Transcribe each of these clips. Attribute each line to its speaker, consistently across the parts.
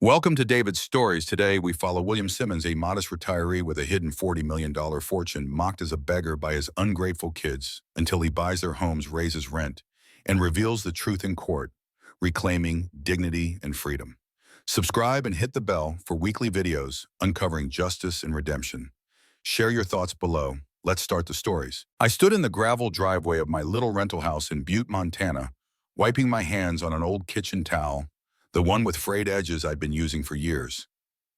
Speaker 1: Welcome to David's Stories. Today, we follow William Simmons, a modest retiree with a hidden $40 million fortune, mocked as a beggar by his ungrateful kids until he buys their homes, raises rent, and reveals the truth in court, reclaiming dignity and freedom. Subscribe and hit the bell for weekly videos uncovering justice and redemption. Share your thoughts below. Let's start the stories. I stood in the gravel driveway of my little rental house in Butte, Montana, wiping my hands on an old kitchen towel, the one with frayed edges I'd been using for years.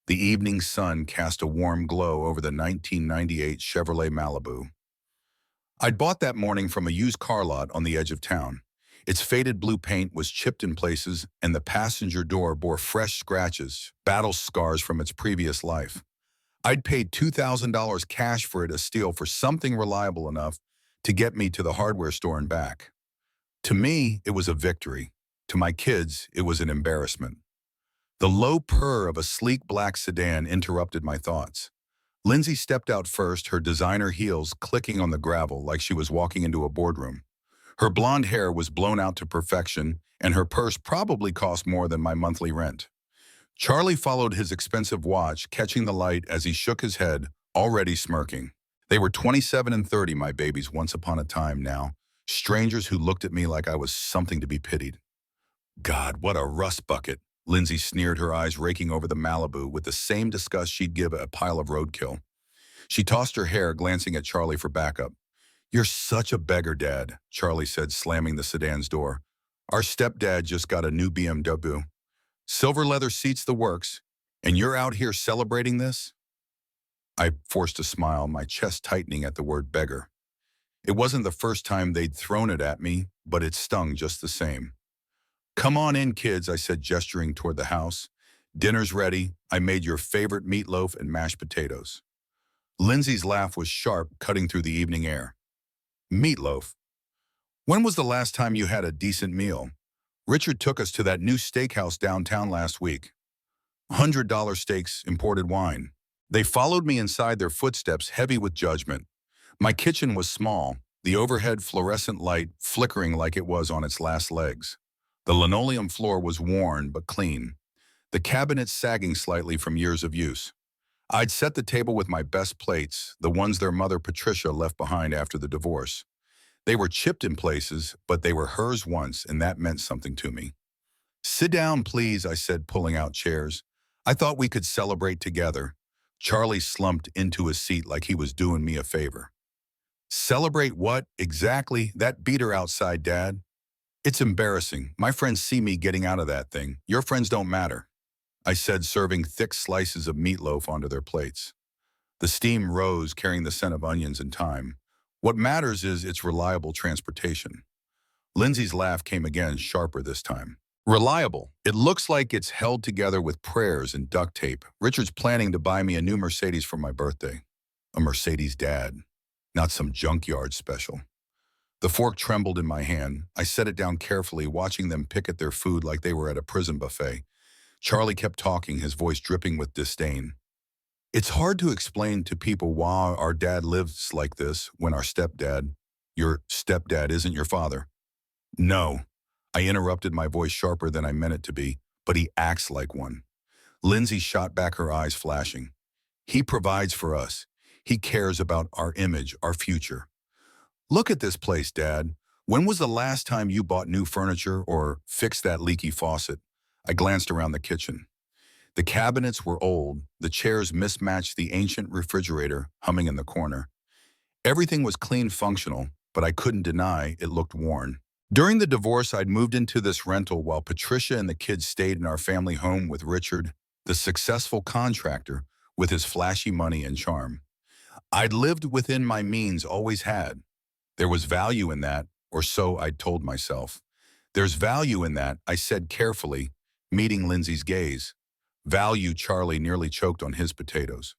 Speaker 1: The evening sun cast a warm glow over the 1998 Chevrolet Malibu. I'd bought that morning from a used car lot on the edge of town. Its faded blue paint was chipped in places, and the passenger door bore fresh scratches, battle scars from its previous life. I'd paid $2,000 cash for it as steel for something reliable enough to get me to the hardware store and back. To me, it was a victory. To my kids, it was an embarrassment. The low purr of a sleek black sedan interrupted my thoughts. Lindsay stepped out first, her designer heels clicking on the gravel like she was walking into a boardroom. Her blonde hair was blown out to perfection, and her purse probably cost more than my monthly rent. Charlie followed his expensive watch, catching the light as he shook his head, already smirking. They were 27 and 30, my babies, once upon a time now, strangers who looked at me like I was something to be pitied. God, what a rust bucket, Lindsay sneered, her eyes raking over the Malibu with the same disgust she'd give a pile of roadkill. She tossed her hair, glancing at Charlie for backup. You're such a beggar, Dad, Charlie said, slamming the sedan's door. Our stepdad just got a new BMW. Silver leather seats, the works, and you're out here celebrating this? I forced a smile, my chest tightening at the word beggar. It wasn't the first time they'd thrown it at me, but it stung just the same. Come on in, kids, I said, gesturing toward the house. Dinner's ready. I made your favorite meatloaf and mashed potatoes. Lindsay's laugh was sharp, cutting through the evening air. Meatloaf? When was the last time you had a decent meal? Richard took us to that new steakhouse downtown last week. $100 steaks, imported wine. They followed me inside, their footsteps heavy with judgment. My kitchen was small, the overhead fluorescent light flickering like it was on its last legs. The linoleum floor was worn but clean, the cabinets sagging slightly from years of use. I'd set the table with my best plates, the ones their mother Patricia left behind after the divorce. They were chipped in places, but they were hers once, and that meant something to me. Sit down, please, I said, pulling out chairs. I thought we could celebrate together. Charlie slumped into his seat like he was doing me a favor. Celebrate what, exactly? That beater outside, Dad. It's embarrassing. My friends see me getting out of that thing. Your friends don't matter, I said, serving thick slices of meatloaf onto their plates. The steam rose, carrying the scent of onions and thyme. What matters is its reliable transportation. Lindsay's laugh came again, sharper this time. Reliable. It looks like it's held together with prayers and duct tape. Richard's planning to buy me a new Mercedes for my birthday. A Mercedes, Dad, not some junkyard special. The fork trembled in my hand. I set it down carefully, watching them pick at their food like they were at a prison buffet. Charlie kept talking, his voice dripping with disdain. It's hard to explain to people why our dad lives like this when your stepdad isn't your father. No, I interrupted, my voice sharper than I meant it to be, but he acts like one. Lindsay shot back, her eyes flashing. He provides for us. He cares about our image, our future. Look at this place, Dad. When was the last time you bought new furniture or fixed that leaky faucet? I glanced around the kitchen. The cabinets were old, the chairs mismatched the ancient refrigerator humming in the corner. Everything was clean, functional, but I couldn't deny it looked worn. During the divorce, I'd moved into this rental while Patricia and the kids stayed in our family home with Richard, the successful contractor with his flashy money and charm. I'd lived within my means, always had. There was value in that, or so I'd told myself. There's value in that, I said carefully, meeting Lindsay's gaze. Value, Charlie nearly choked on his potatoes.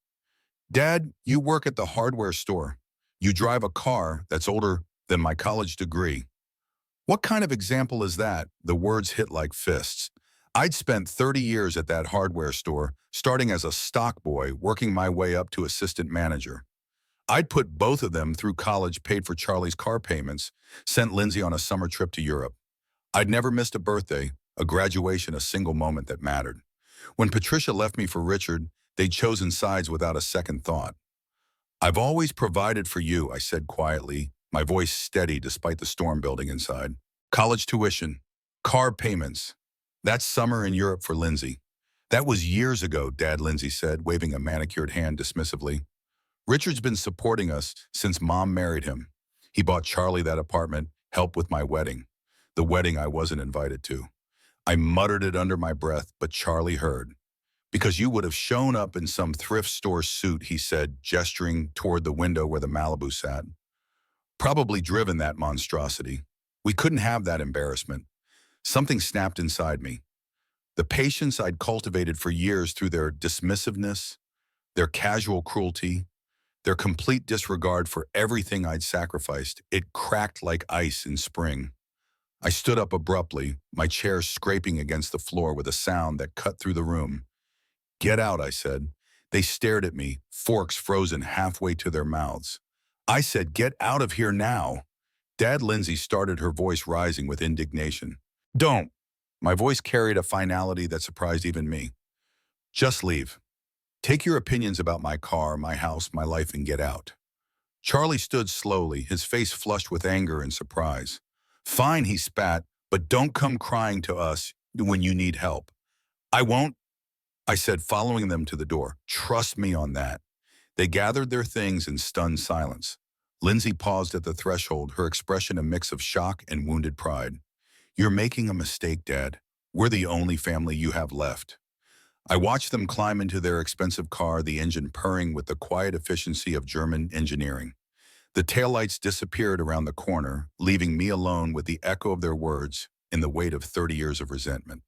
Speaker 1: Dad, you work at the hardware store. You drive a car that's older than my college degree. What kind of example is that? The words hit like fists. I'd spent 30 years at that hardware store, starting as a stock boy, working my way up to assistant manager. I'd put both of them through college, paid for Charlie's car payments, sent Lindsay on a summer trip to Europe. I'd never missed a birthday, a graduation, a single moment that mattered. When Patricia left me for Richard, they'd chosen sides without a second thought. I've always provided for you, I said quietly, my voice steady despite the storm building inside. College tuition, car payments. That summer in Europe for Lindsay. That was years ago, Dad, Lindsay said, waving a manicured hand dismissively. Richard's been supporting us since Mom married him. He bought Charlie that apartment, helped with my wedding. The wedding I wasn't invited to. I muttered it under my breath, but Charlie heard. Because you would have shown up in some thrift store suit, he said, gesturing toward the window where the Malibu sat. Probably driven that monstrosity. We couldn't have that embarrassment. Something snapped inside me. The patience I'd cultivated for years through their dismissiveness, their casual cruelty, their complete disregard for everything I'd sacrificed, it cracked like ice in spring. I stood up abruptly, my chair scraping against the floor with a sound that cut through the room. Get out, I said. They stared at me, forks frozen halfway to their mouths. I said, get out of here now. Dad, Lindsay started, her voice rising with indignation. Don't. My voice carried a finality that surprised even me. Just leave. Take your opinions about my car, my house, my life, and get out. Charlie stood slowly, his face flushed with anger and surprise. Fine, he spat, but don't come crying to us when you need help. I won't, I said, following them to the door. Trust me on that. They gathered their things in stunned silence. Lindsay paused at the threshold, her expression a mix of shock and wounded pride. You're making a mistake, Dad. We're the only family you have left. I watched them climb into their expensive car, the engine purring with the quiet efficiency of German engineering. The taillights disappeared around the corner, leaving me alone with the echo of their words and the weight of 30 years of resentment.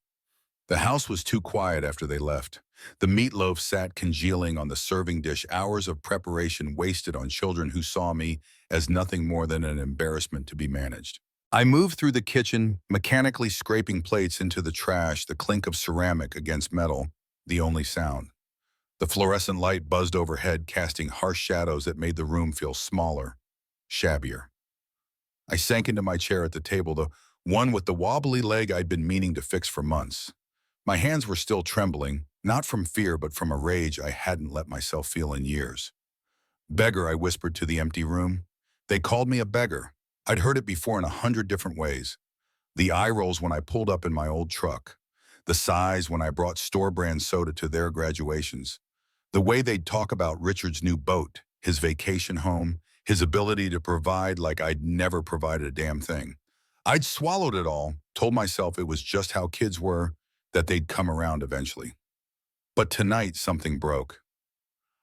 Speaker 1: The house was too quiet after they left. The meatloaf sat congealing on the serving dish, hours of preparation wasted on children who saw me as nothing more than an embarrassment to be managed. I moved through the kitchen, mechanically scraping plates into the trash, the clink of ceramic against metal, the only sound. The fluorescent light buzzed overhead, casting harsh shadows that made the room feel smaller, shabbier. I sank into my chair at the table, the one with the wobbly leg I'd been meaning to fix for months. My hands were still trembling, not from fear but from a rage I hadn't let myself feel in years. Beggar, I whispered to the empty room. They called me a beggar. I'd heard it before in 100 different ways. The eye rolls when I pulled up in my old truck. The sighs when I brought store-brand soda to their graduations. The way they'd talk about Richard's new boat, his vacation home, his ability to provide like I'd never provided a damn thing. I'd swallowed it all, told myself it was just how kids were, that they'd come around eventually. But tonight, something broke.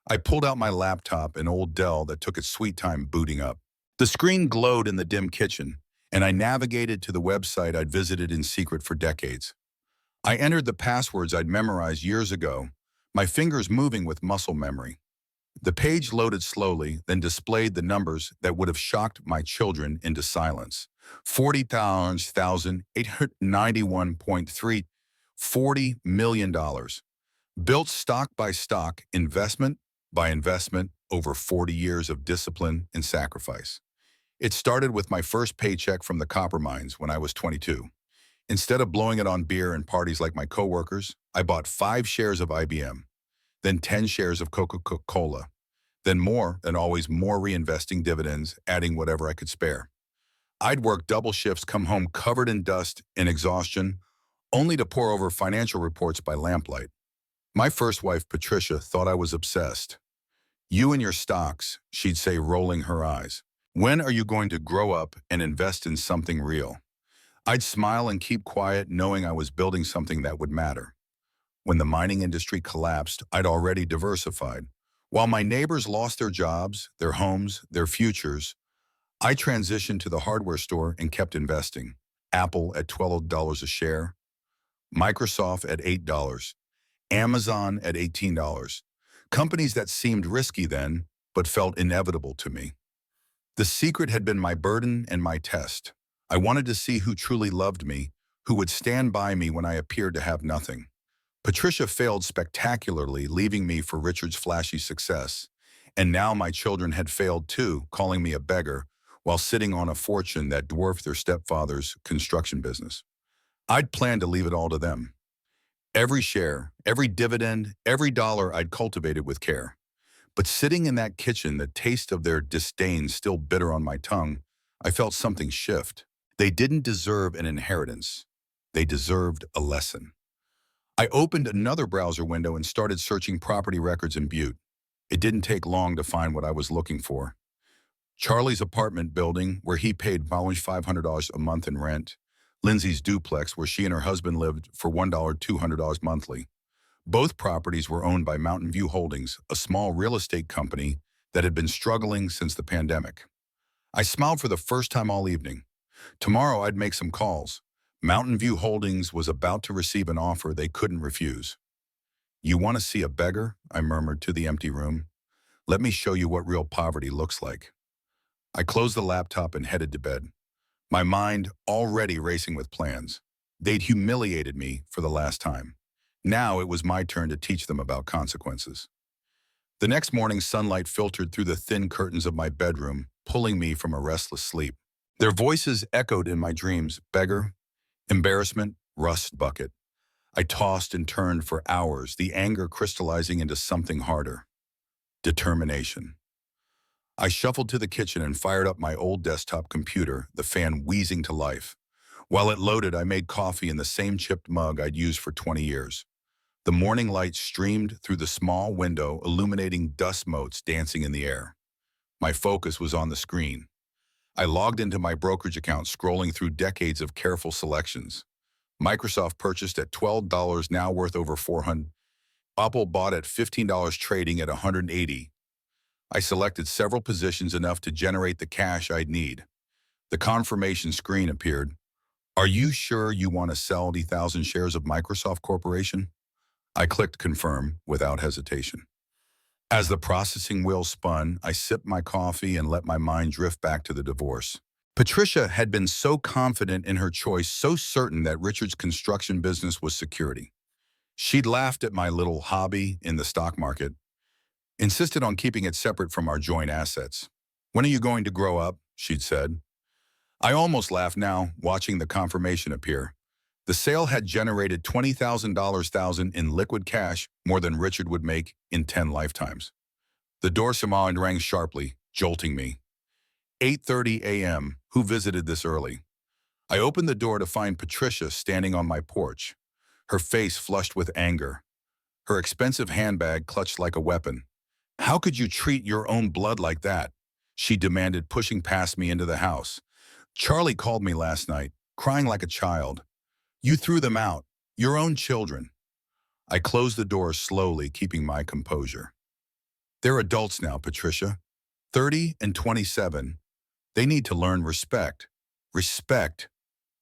Speaker 1: I pulled out my laptop, an old Dell that took its sweet time booting up. The screen glowed in the dim kitchen, and I navigated to the website I'd visited in secret for decades. I entered the passwords I'd memorized years ago, my fingers moving with muscle memory. The page loaded slowly, then displayed the numbers that would have shocked my children into silence. $40,891.3, $40 million. Built stock by stock, investment by investment, over 40 years of discipline and sacrifice. It started with my first paycheck from the copper mines when I was 22. Instead of blowing it on beer and parties like my coworkers, I bought 5 shares of IBM, then 10 shares of Coca-Cola, then more and always more, reinvesting dividends, adding whatever I could spare. I'd work double shifts, come home covered in dust and exhaustion, only to pore over financial reports by lamplight. My first wife, Patricia, thought I was obsessed. You and your stocks, she'd say, rolling her eyes. When are you going to grow up and invest in something real? I'd smile and keep quiet, knowing I was building something that would matter. When the mining industry collapsed, I'd already diversified. While my neighbors lost their jobs, their homes, their futures, I transitioned to the hardware store and kept investing. Apple at $12 a share, Microsoft at $8, Amazon at $18. Companies that seemed risky then, but felt inevitable to me. The secret had been my burden and my test. I wanted to see who truly loved me, who would stand by me when I appeared to have nothing. Patricia failed spectacularly, leaving me for Richard's flashy success. And now my children had failed too, calling me a beggar, while sitting on a fortune that dwarfed their stepfather's construction business. I'd planned to leave it all to them. Every share, every dividend, every dollar I'd cultivated with care. But sitting in that kitchen, the taste of their disdain still bitter on my tongue, I felt something shift. They didn't deserve an inheritance. They deserved a lesson. I opened another browser window and started searching property records in Butte. It didn't take long to find what I was looking for. Charlie's apartment building, where he paid $500 a month in rent. Lindsay's duplex, where she and her husband lived for $200 monthly. Both properties were owned by Mountain View Holdings, a small real estate company that had been struggling since the pandemic. I smiled for the first time all evening. Tomorrow I'd make some calls. Mountain View Holdings was about to receive an offer they couldn't refuse. "You want to see a beggar?" I murmured to the empty room. "Let me show you what real poverty looks like." I closed the laptop and headed to bed, my mind already racing with plans. They'd humiliated me for the last time. Now it was my turn to teach them about consequences. The next morning, sunlight filtered through the thin curtains of my bedroom, pulling me from a restless sleep. Their voices echoed in my dreams: beggar, embarrassment, rust bucket. I tossed and turned for hours, the anger crystallizing into something harder: determination. I shuffled to the kitchen and fired up my old desktop computer, the fan wheezing to life. While it loaded, I made coffee in the same chipped mug I'd used for 20 years. The morning light streamed through the small window, illuminating dust motes dancing in the air. My focus was on the screen. I logged into my brokerage account, scrolling through decades of careful selections. Microsoft purchased at $12, now worth over $400. Apple bought at $15, trading at $180. I selected several positions, enough to generate the cash I'd need. The confirmation screen appeared. "Are you sure you want to sell 20,000 shares of Microsoft Corporation?" I clicked confirm without hesitation. As the processing wheel spun, I sipped my coffee and let my mind drift back to the divorce. Patricia had been so confident in her choice, so certain that Richard's construction business was security. She'd laughed at my little hobby in the stock market, insisted on keeping it separate from our joint assets. "When are you going to grow up?" she'd said. I almost laughed now, watching the confirmation appear. The sale had generated $20,000 in liquid cash, more than Richard would make in 10 lifetimes. The door summoned rang sharply, jolting me. 8:30 a.m. Who visited this early? I opened the door to find Patricia standing on my porch, her face flushed with anger, her expensive handbag clutched like a weapon. "How could you treat your own blood like that?" she demanded, pushing past me into the house. "Charlie called me last night, crying like a child. You threw them out, your own children." I closed the door slowly, keeping my composure. "They're adults now, Patricia. 30 and 27. They need to learn respect." "Respect?"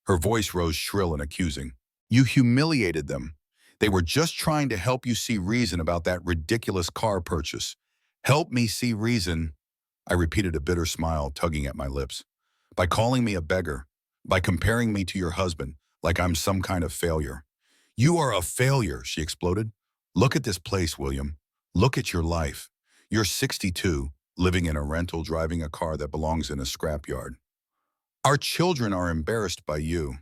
Speaker 1: Her voice rose shrill and accusing. "You humiliated them. They were just trying to help you see reason about that ridiculous car purchase." "Help me see reason," I repeated, a bitter smile tugging at my lips. "By calling me a beggar, by comparing me to your husband, like I'm some kind of failure." "You are a failure," she exploded. "Look at this place, William. Look at your life. You're 62, living in a rental, driving a car that belongs in a scrapyard. Our children are embarrassed by you."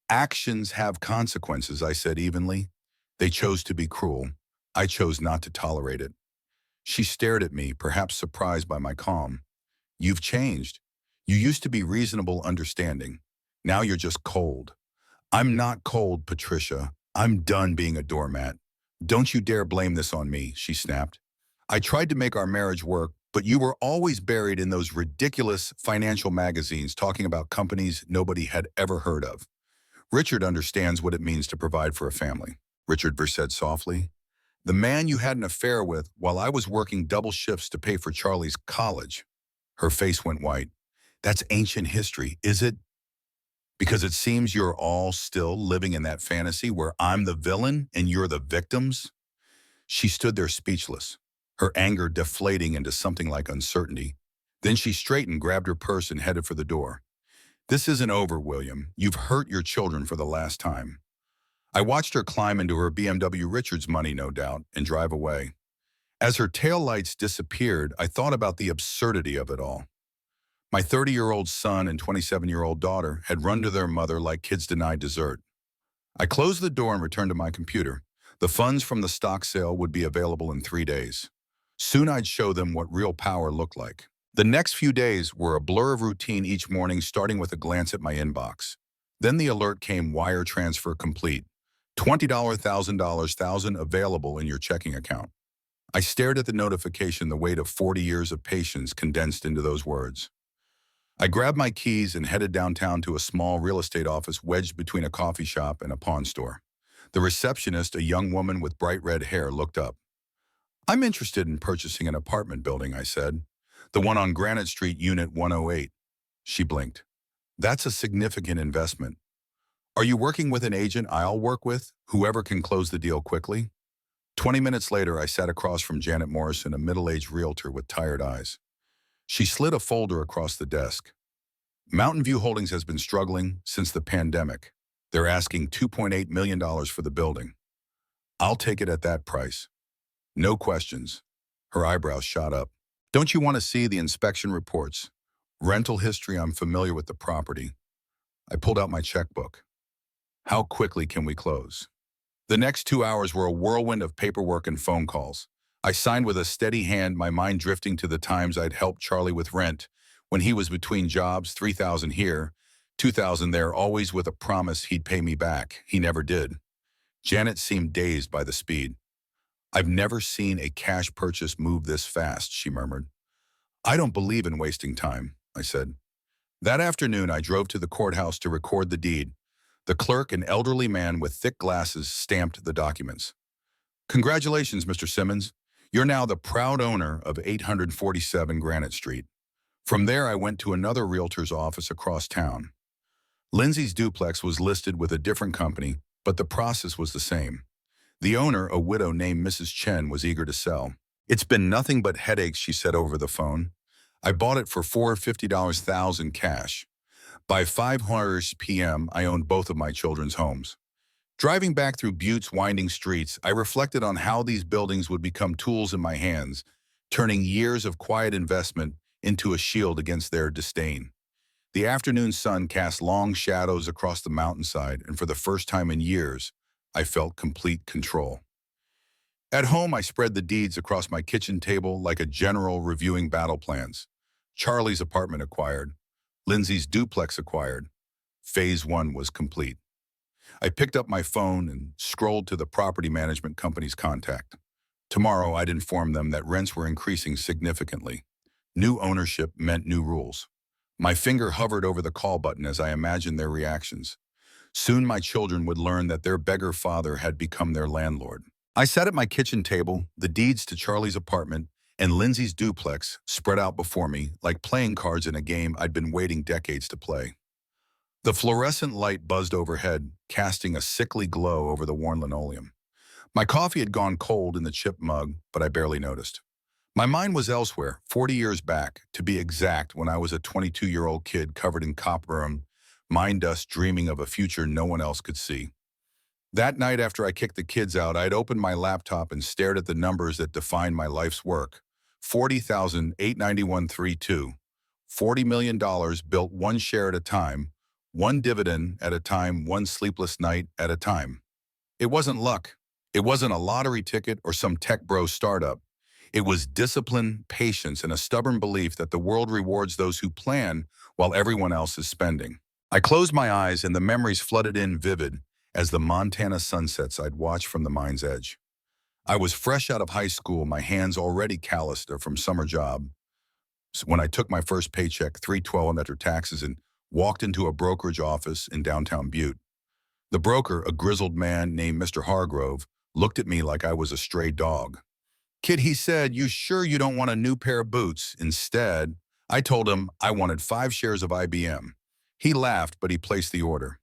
Speaker 1: "Actions have consequences," I said evenly. "They chose to be cruel. I chose not to tolerate it." She stared at me, perhaps surprised by my calm. "You've changed. You used to be reasonable, understanding. Now you're just cold." "I'm not cold, Patricia. I'm done being a doormat. Don't you dare blame this on me," she snapped. "I tried to make our marriage work, but you were always buried in those ridiculous financial magazines talking about companies nobody had ever heard of." "Richard understands what it means to provide for a family," Richard said softly. "The man you had an affair with while I was working double shifts to pay for Charlie's college." Her face went white. "That's ancient history, is it? Because it seems you're all still living in that fantasy where I'm the villain and you're the victims." She stood there speechless, her anger deflating into something like uncertainty. Then she straightened, grabbed her purse, and headed for the door. "This isn't over, William. You've hurt your children for the last time." I watched her climb into her BMW, Richard's money no doubt, and drive away. As her taillights disappeared, I thought about the absurdity of it all. My 30-year-old son and 27-year-old daughter had run to their mother like kids denied dessert. I closed the door and returned to my computer. The funds from the stock sale would be available in 3 days. Soon I'd show them what real power looked like. The next few days were a blur of routine each morning, starting with a glance at my inbox. Then the alert came: wire transfer complete. $20,000, $1,000 available in your checking account. I stared at the notification, the weight of 40 years of patience condensed into those words. I grabbed my keys and headed downtown to a small real estate office wedged between a coffee shop and a pawn store. The receptionist, a young woman with bright red hair, looked up. "I'm interested in purchasing an apartment building," I said. "The one on Granite Street, Unit 108. She blinked. "That's a significant investment. Are you working with an agent I'll work with, whoever can close the deal quickly?" 20 minutes later, I sat across from Janet Morrison, a middle-aged realtor with tired eyes. She slid a folder across the desk. "Mountain View Holdings has been struggling since the pandemic. They're asking $2.8 million for the building. I'll take it at that price. No questions." Her eyebrows shot up. "Don't you want to see the inspection reports? Rental history? I'm familiar with the property." I pulled out my checkbook. "How quickly can we close?" The next 2 hours were a whirlwind of paperwork and phone calls. I signed with a steady hand, my mind drifting to the times I'd helped Charlie with rent, when he was between jobs, 3,000 here, 2,000 there, always with a promise he'd pay me back. He never did. Janet seemed dazed by the speed. "I've never seen a cash purchase move this fast," she murmured. "I don't believe in wasting time," I said. That afternoon, I drove to the courthouse to record the deed. The clerk, an elderly man with thick glasses, stamped the documents. "Congratulations, Mr. Simmons. You're now the proud owner of 847 Granite Street." From there, I went to another realtor's office across town. Lindsay's duplex was listed with a different company, but the process was the same. The owner, a widow named Mrs. Chen, was eager to sell. "It's been nothing but headaches," she said over the phone. "I bought it for $450,000 cash. By 5:00 p.m., I owned both of my children's homes." Driving back through Butte's winding streets, I reflected on how these buildings would become tools in my hands, turning years of quiet investment into a shield against their disdain. The afternoon sun cast long shadows across the mountainside, and for the first time in years, I felt complete control. At home, I spread the deeds across my kitchen table like a general reviewing battle plans. Charlie's apartment acquired. Lindsay's duplex acquired. Phase 1 was complete. I picked up my phone and scrolled to the property management company's contact. Tomorrow, I'd inform them that rents were increasing significantly. New ownership meant new rules. My finger hovered over the call button as I imagined their reactions. Soon my children would learn that their beggar father had become their landlord. I sat at my kitchen table, the deeds to Charlie's apartment and Lindsay's duplex spread out before me like playing cards in a game I'd been waiting decades to play. The fluorescent light buzzed overhead, casting a sickly glow over the worn linoleum. My coffee had gone cold in the chipped mug, but I barely noticed. My mind was elsewhere, 40 years back, to be exact, when I was a 22-year-old kid covered in copperum, mind dust, dreaming of a future no one else could see. That night after I kicked the kids out, I'd opened my laptop and stared at the numbers that defined my life's work. 40,891.32. $40 million built one share at a time, one dividend at a time, one sleepless night at a time. It wasn't luck. It wasn't a lottery ticket or some tech bro startup. It was discipline, patience, and a stubborn belief that the world rewards those who plan while everyone else is spending. I closed my eyes and the memories flooded in vivid as the Montana sunsets I'd watched from the mine's edge. I was fresh out of high school, my hands already calloused from summer job. So when I took my first paycheck, $312 after taxes, and walked into a brokerage office in downtown Butte. The broker, a grizzled man named Mr. Hargrove, looked at me like I was a stray dog. "Kid," he said, "you sure you don't want a new pair of boots?" Instead, I told him I wanted 5 shares of IBM. He laughed, but he placed the order.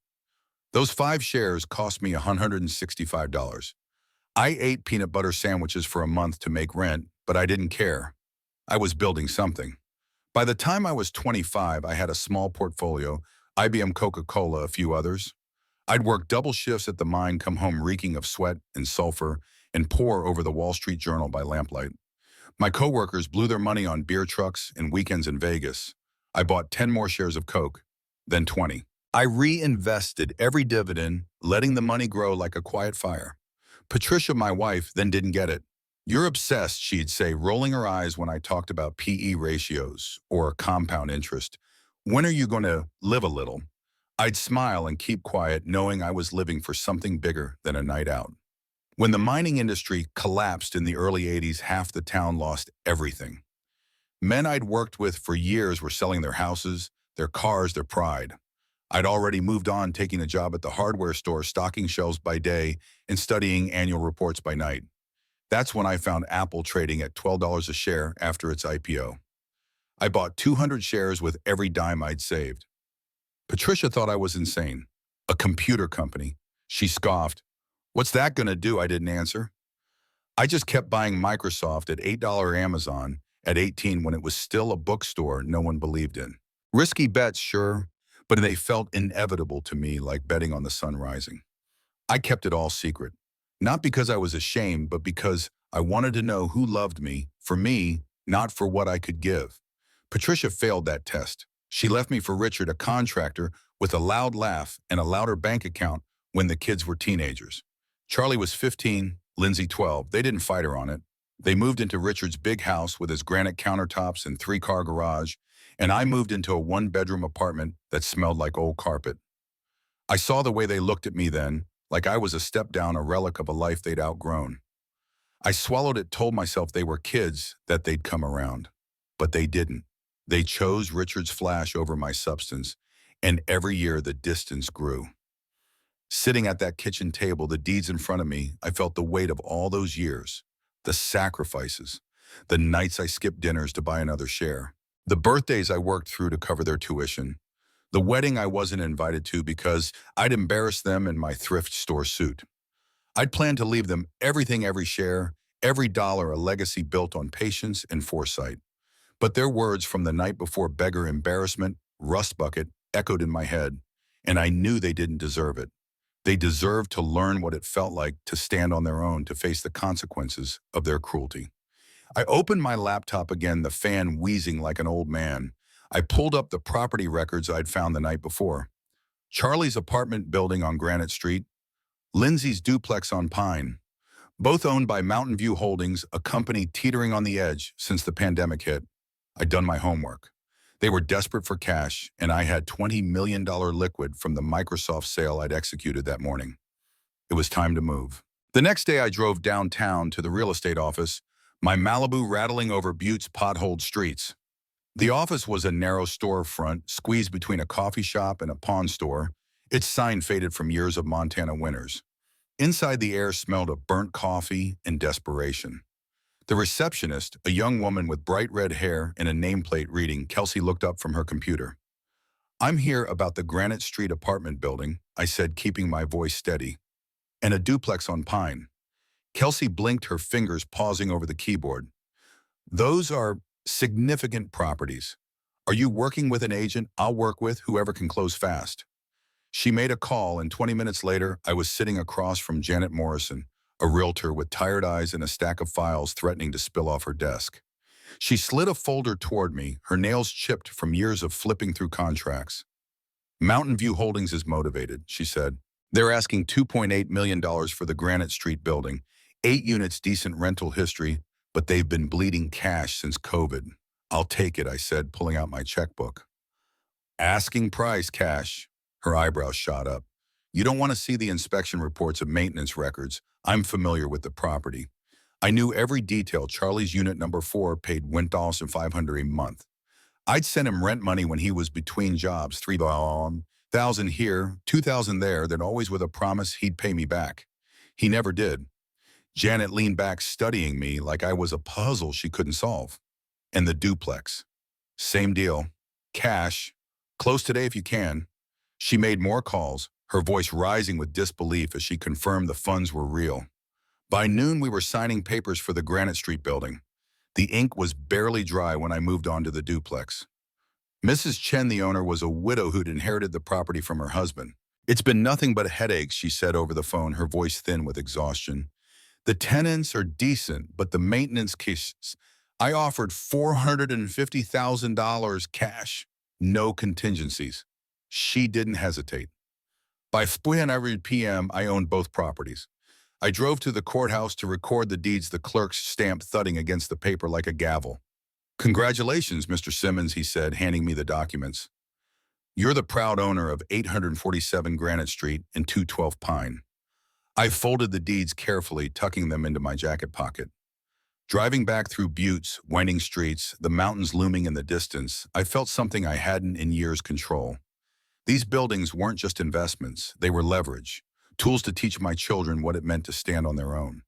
Speaker 1: Those 5 shares cost me $165. I ate peanut butter sandwiches for a month to make rent, but I didn't care. I was building something. By the time I was 25, I had a small portfolio, IBM, Coca-Cola, a few others. I'd work double shifts at the mine, come home reeking of sweat and sulfur, and pore over the Wall Street Journal by lamplight. My coworkers blew their money on beer trucks and weekends in Vegas. I bought 10 more shares of Coke, then 20. I reinvested every dividend, letting the money grow like a quiet fire. Patricia, my wife, then didn't get it. "You're obsessed," she'd say, rolling her eyes when I talked about PE ratios or compound interest. "When are you going to live a little?" I'd smile and keep quiet, knowing I was living for something bigger than a night out. When the mining industry collapsed in the early 80s, half the town lost everything. Men I'd worked with for years were selling their houses, their cars, their pride. I'd already moved on, taking a job at the hardware store, stocking shelves by day and studying annual reports by night. That's when I found Apple trading at $12 a share after its IPO. I bought 200 shares with every dime I'd saved. Patricia thought I was insane. "A computer company." She scoffed. "What's that going to do?" I didn't answer. I just kept buying Microsoft at $8 Amazon at 18 when it was still a bookstore no one believed in. Risky bets, sure, but they felt inevitable to me, like betting on the sun rising. I kept it all secret, not because I was ashamed, but because I wanted to know who loved me, for me, not for what I could give. Patricia failed that test. She left me for Richard, a contractor with a loud laugh and a louder bank account when the kids were teenagers. Charlie was 15, Lindsay 12. They didn't fight her on it. They moved into Richard's big house with his granite countertops and three-car garage, and I moved into a one-bedroom apartment that smelled like old carpet. I saw the way they looked at me then, like I was a step down, a relic of a life they'd outgrown. I swallowed it, told myself they were kids, that they'd come around. But they didn't. They chose Richard's flash over my substance, and every year the distance grew. Sitting at that kitchen table, the deeds in front of me, I felt the weight of all those years, the sacrifices, the nights I skipped dinners to buy another share, the birthdays I worked through to cover their tuition, the wedding I wasn't invited to because I'd embarrassed them in my thrift store suit. I'd planned to leave them everything, every share, every dollar, a legacy built on patience and foresight. But their words from the night before, beggar, embarrassment, rust bucket, echoed in my head, and I knew they didn't deserve it. They deserved to learn what it felt like to stand on their own, to face the consequences of their cruelty. I opened my laptop again, the fan wheezing like an old man. I pulled up the property records I'd found the night before. Charlie's apartment building on Granite Street, Lindsay's duplex on Pine, both owned by Mountain View Holdings, a company teetering on the edge since the pandemic hit. I'd done my homework. They were desperate for cash, and I had $20 million liquid from the Microsoft sale I'd executed that morning. It was time to move. The next day, I drove downtown to the real estate office, my Malibu rattling over Butte's potholed streets. The office was a narrow storefront squeezed between a coffee shop and a pawn store, its sign faded from years of Montana winters. Inside, the air smelled of burnt coffee and desperation. The receptionist, a young woman with bright red hair and a nameplate reading, Kelsey, looked up from her computer. "I'm here about the Granite Street apartment building," I said, keeping my voice steady. "And a duplex on Pine." Kelsey blinked, her fingers pausing over the keyboard. "Those are significant properties. Are you working with an agent? I'll work with whoever can close fast." She made a call, and 20 minutes later, I was sitting across from Janet Morrison, a realtor with tired eyes and a stack of files threatening to spill off her desk. She slid a folder toward me, her nails chipped from years of flipping through contracts. "Mountain View Holdings is motivated," she said. "They're asking $2.8 million for the Granite Street building, 8 units, decent rental history, but they've been bleeding cash since COVID." "I'll take it," I said, pulling out my checkbook. "Asking price, cash." Her eyebrows shot up. "You don't want to see the inspection reports of maintenance records. I'm familiar with the property. I knew every detail. Charlie's unit number 4 paid $1,500 a month. I'd sent him rent money when he was between jobs, $3,000 here, $2,000 there, then always with a promise he'd pay me back. He never did." Janet leaned back, studying me like I was a puzzle she couldn't solve. "And the duplex?" "Same deal. Cash. Close today if you can." She made more calls, her voice rising with disbelief as she confirmed the funds were real. By noon, we were signing papers for the Granite Street building. The ink was barely dry when I moved on to the duplex. Mrs. Chen, the owner, was a widow who'd inherited the property from her husband. "It's been nothing but headaches," she said over the phone, her voice thin with exhaustion. "The tenants are decent, but the maintenance cases. I offered $450,000 cash, no contingencies." She didn't hesitate. By 4 p.m., I owned both properties. I drove to the courthouse to record the deeds, the clerk's stamp thudding against the paper like a gavel. "Congratulations, Mr. Simmons," he said, handing me the documents. "You're the proud owner of 847 Granite Street and 212 Pine." I folded the deeds carefully, tucking them into my jacket pocket. Driving back through Butte's winding streets, the mountains looming in the distance, I felt something I hadn't in years control. These buildings weren't just investments, they were leverage, tools to teach my children what it meant to stand on their own.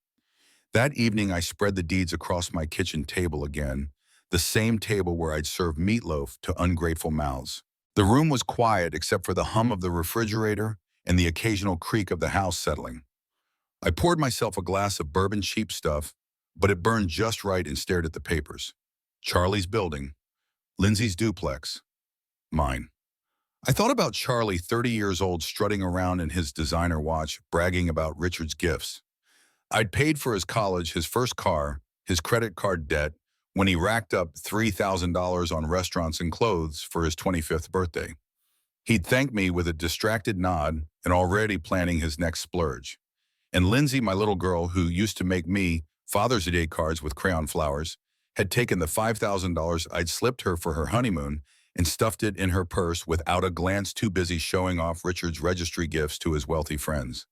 Speaker 1: That evening, I spread the deeds across my kitchen table again, the same table where I'd served meatloaf to ungrateful mouths. The room was quiet except for the hum of the refrigerator and the occasional creak of the house settling. I poured myself a glass of bourbon cheap stuff, but it burned just right and stared at the papers. Charlie's building, Lindsay's duplex, mine. I thought about Charlie, 30 years old, strutting around in his designer watch, bragging about Richard's gifts. I'd paid for his college, his first car, his credit card debt, when he racked up $3,000 on restaurants and clothes for his 25th birthday. He'd thank me with a distracted nod and already planning his next splurge. And Lindsay, my little girl, who used to make me Father's Day cards with crayon flowers, had taken the $5,000 I'd slipped her for her honeymoon and stuffed it in her purse without a glance, too busy showing off Richard's registry gifts to his wealthy friends.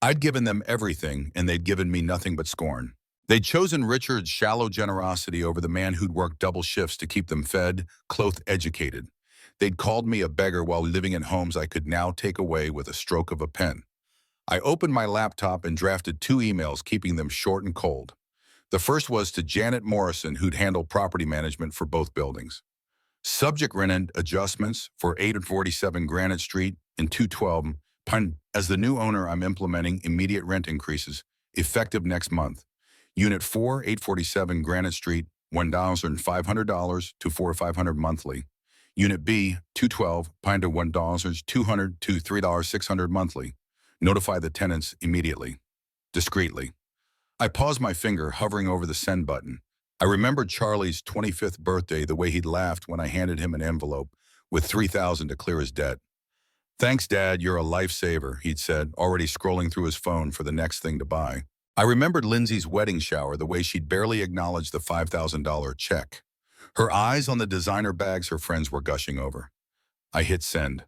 Speaker 1: I'd given them everything, and they'd given me nothing but scorn. They'd chosen Richard's shallow generosity over the man who'd worked double shifts to keep them fed, clothed, educated. They'd called me a beggar while living in homes I could now take away with a stroke of a pen. I opened my laptop and drafted 2 emails, keeping them short and cold. The first was to Janet Morrison, who'd handled property management for both buildings. Subject: rent adjustments for 847 Granite Street and 212 Pine. As the new owner, I'm implementing immediate rent increases, effective next month. Unit 4, 847 Granite Street, $1,500 to $4,500 monthly. Unit B, 212 Pine to $1,200 to $3,600 monthly. Notify the tenants immediately. Discreetly. I paused, my finger hovering over the send button. I remembered Charlie's 25th birthday, the way he'd laughed when I handed him an envelope with $3,000 to clear his debt. "Thanks, Dad, you're a lifesaver," he'd said, already scrolling through his phone for the next thing to buy. I remembered Lindsay's wedding shower, the way she'd barely acknowledged the $5,000 check. Her eyes on the designer bags her friends were gushing over. I hit send.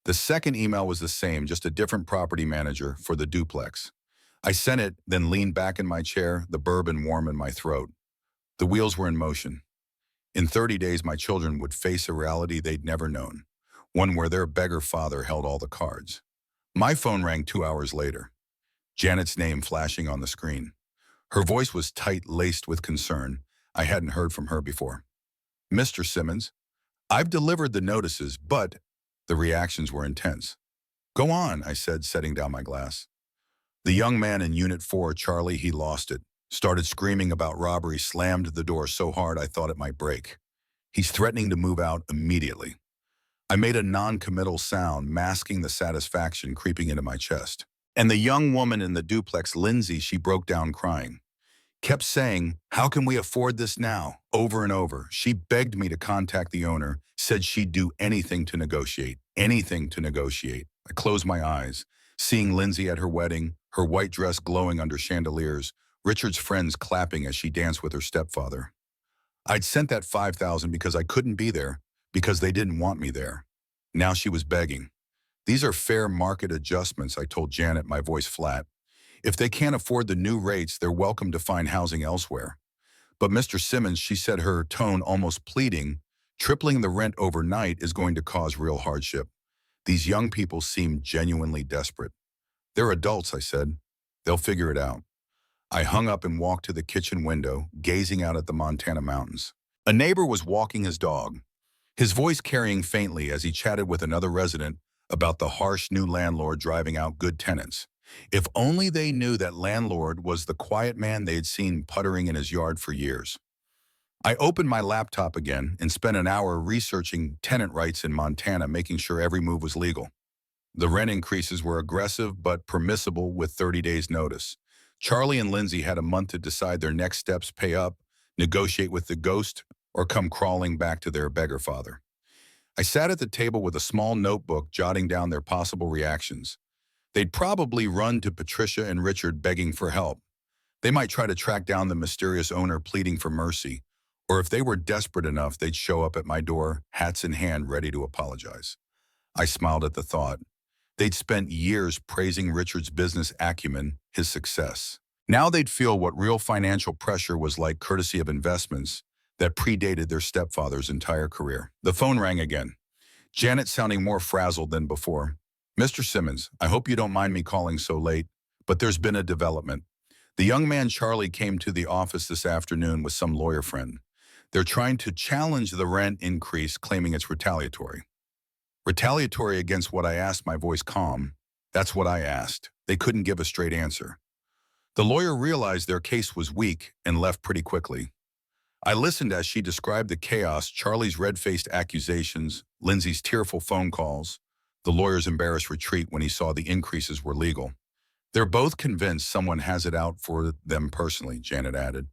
Speaker 1: The second email was the same, just a different property manager for the duplex. I sent it, then leaned back in my chair, the bourbon warm in my throat. The wheels were in motion. In 30 days, my children would face a reality they'd never known, one where their beggar father held all the cards. My phone rang 2 hours later. Janet's name flashing on the screen. Her voice was tight, laced with concern. I hadn't heard from her before. "Mr. Simmons, I've delivered the notices, but..." The reactions were intense. "Go on," I said, setting down my glass. The young man in Unit 4, Charlie, he lost it. Started screaming about robbery, slammed the door so hard I thought it might break. "He's threatening to move out immediately." I made a non-committal sound, masking the satisfaction creeping into my chest. And the young woman in the duplex, Lindsay, she broke down crying. Kept saying, "How can we afford this now?" over and over. She begged me to contact the owner, said she'd do anything to negotiate. Anything to negotiate. I closed my eyes, seeing Lindsay at her wedding, her white dress glowing under chandeliers, Richard's friends clapping as she danced with her stepfather. I'd sent that $5,000 because I couldn't be there, because they didn't want me there. Now she was begging. "These are fair market adjustments," I told Janet, my voice flat. "If they can't afford the new rates, they're welcome to find housing elsewhere." "But Mr. Simmons," she said, her tone almost pleading, "tripling the rent overnight is going to cause real hardship." These young people seemed genuinely desperate. "They're adults," I said. "They'll figure it out." I hung up and walked to the kitchen window, gazing out at the Montana mountains. A neighbor was walking his dog, his voice carrying faintly as he chatted with another resident about the harsh new landlord driving out good tenants. If only they knew that landlord was the quiet man they'd seen puttering in his yard for years. I opened my laptop again and spent an hour researching tenant rights in Montana, making sure every move was legal. The rent increases were aggressive but permissible with 30 days notice. Charlie and Lindsay had a month to decide their next steps: pay up, negotiate with the ghost, or come crawling back to their beggar father. I sat at the table with a small notebook jotting down their possible reactions. They'd probably run to Patricia and Richard begging for help. They might try to track down the mysterious owner pleading for mercy, or if they were desperate enough, they'd show up at my door, hats in hand, ready to apologize. I smiled at the thought. They'd spent years praising Richard's business acumen, his success. Now they'd feel what real financial pressure was like, courtesy of investments that predated their stepfather's entire career. The phone rang again, Janet sounding more frazzled than before. "Mr. Simmons, I hope you don't mind me calling so late, but there's been a development. The young man Charlie came to the office this afternoon with some lawyer friend. They're trying to challenge the rent increase, claiming it's retaliatory." Retaliatory against what I asked, my voice calm. That's what I asked. They couldn't give a straight answer. The lawyer realized their case was weak and left pretty quickly. I listened as she described the chaos, Charlie's red-faced accusations, Lindsay's tearful phone calls, the lawyer's embarrassed retreat when he saw the increases were legal. "They're both convinced someone has it out for them personally," Janet added.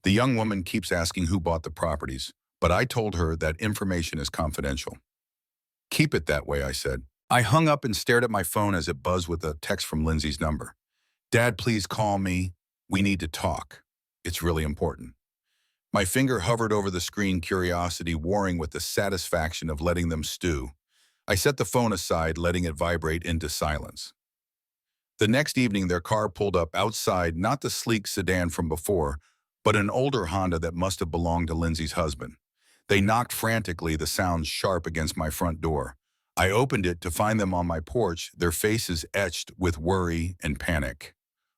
Speaker 1: "The young woman keeps asking who bought the properties, but I told her that information is confidential." "Keep it that way," I said. I hung up and stared at my phone as it buzzed with a text from Lindsay's number. "Dad, please call me. We need to talk. It's really important." My finger hovered over the screen, curiosity warring with the satisfaction of letting them stew. I set the phone aside, letting it vibrate into silence. The next evening, their car pulled up outside, not the sleek sedan from before, but an older Honda that must have belonged to Lindsay's husband. They knocked frantically, the sound sharp against my front door. I opened it to find them on my porch, their faces etched with worry and panic.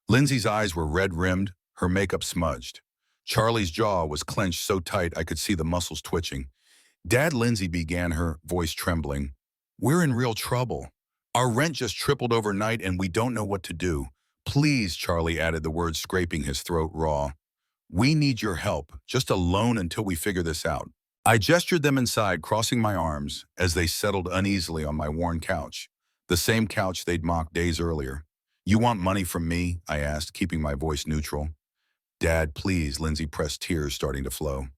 Speaker 1: Lindsay's eyes were red-rimmed, her makeup smudged. Charlie's jaw was clenched so tight I could see the muscles twitching. "Dad," Lindsay began, her voice trembling, "we're in real trouble. Our rent just tripled overnight and we don't know what to do. Please," Charlie added, the words scraping his throat raw. "We need your help, just a loan until we figure this out." I gestured them inside, crossing my arms as they settled uneasily on my worn couch, the same couch they'd mocked days earlier. "You want money from me?" I asked, keeping my voice neutral. "Dad, please," Lindsay pressed, tears starting to flow.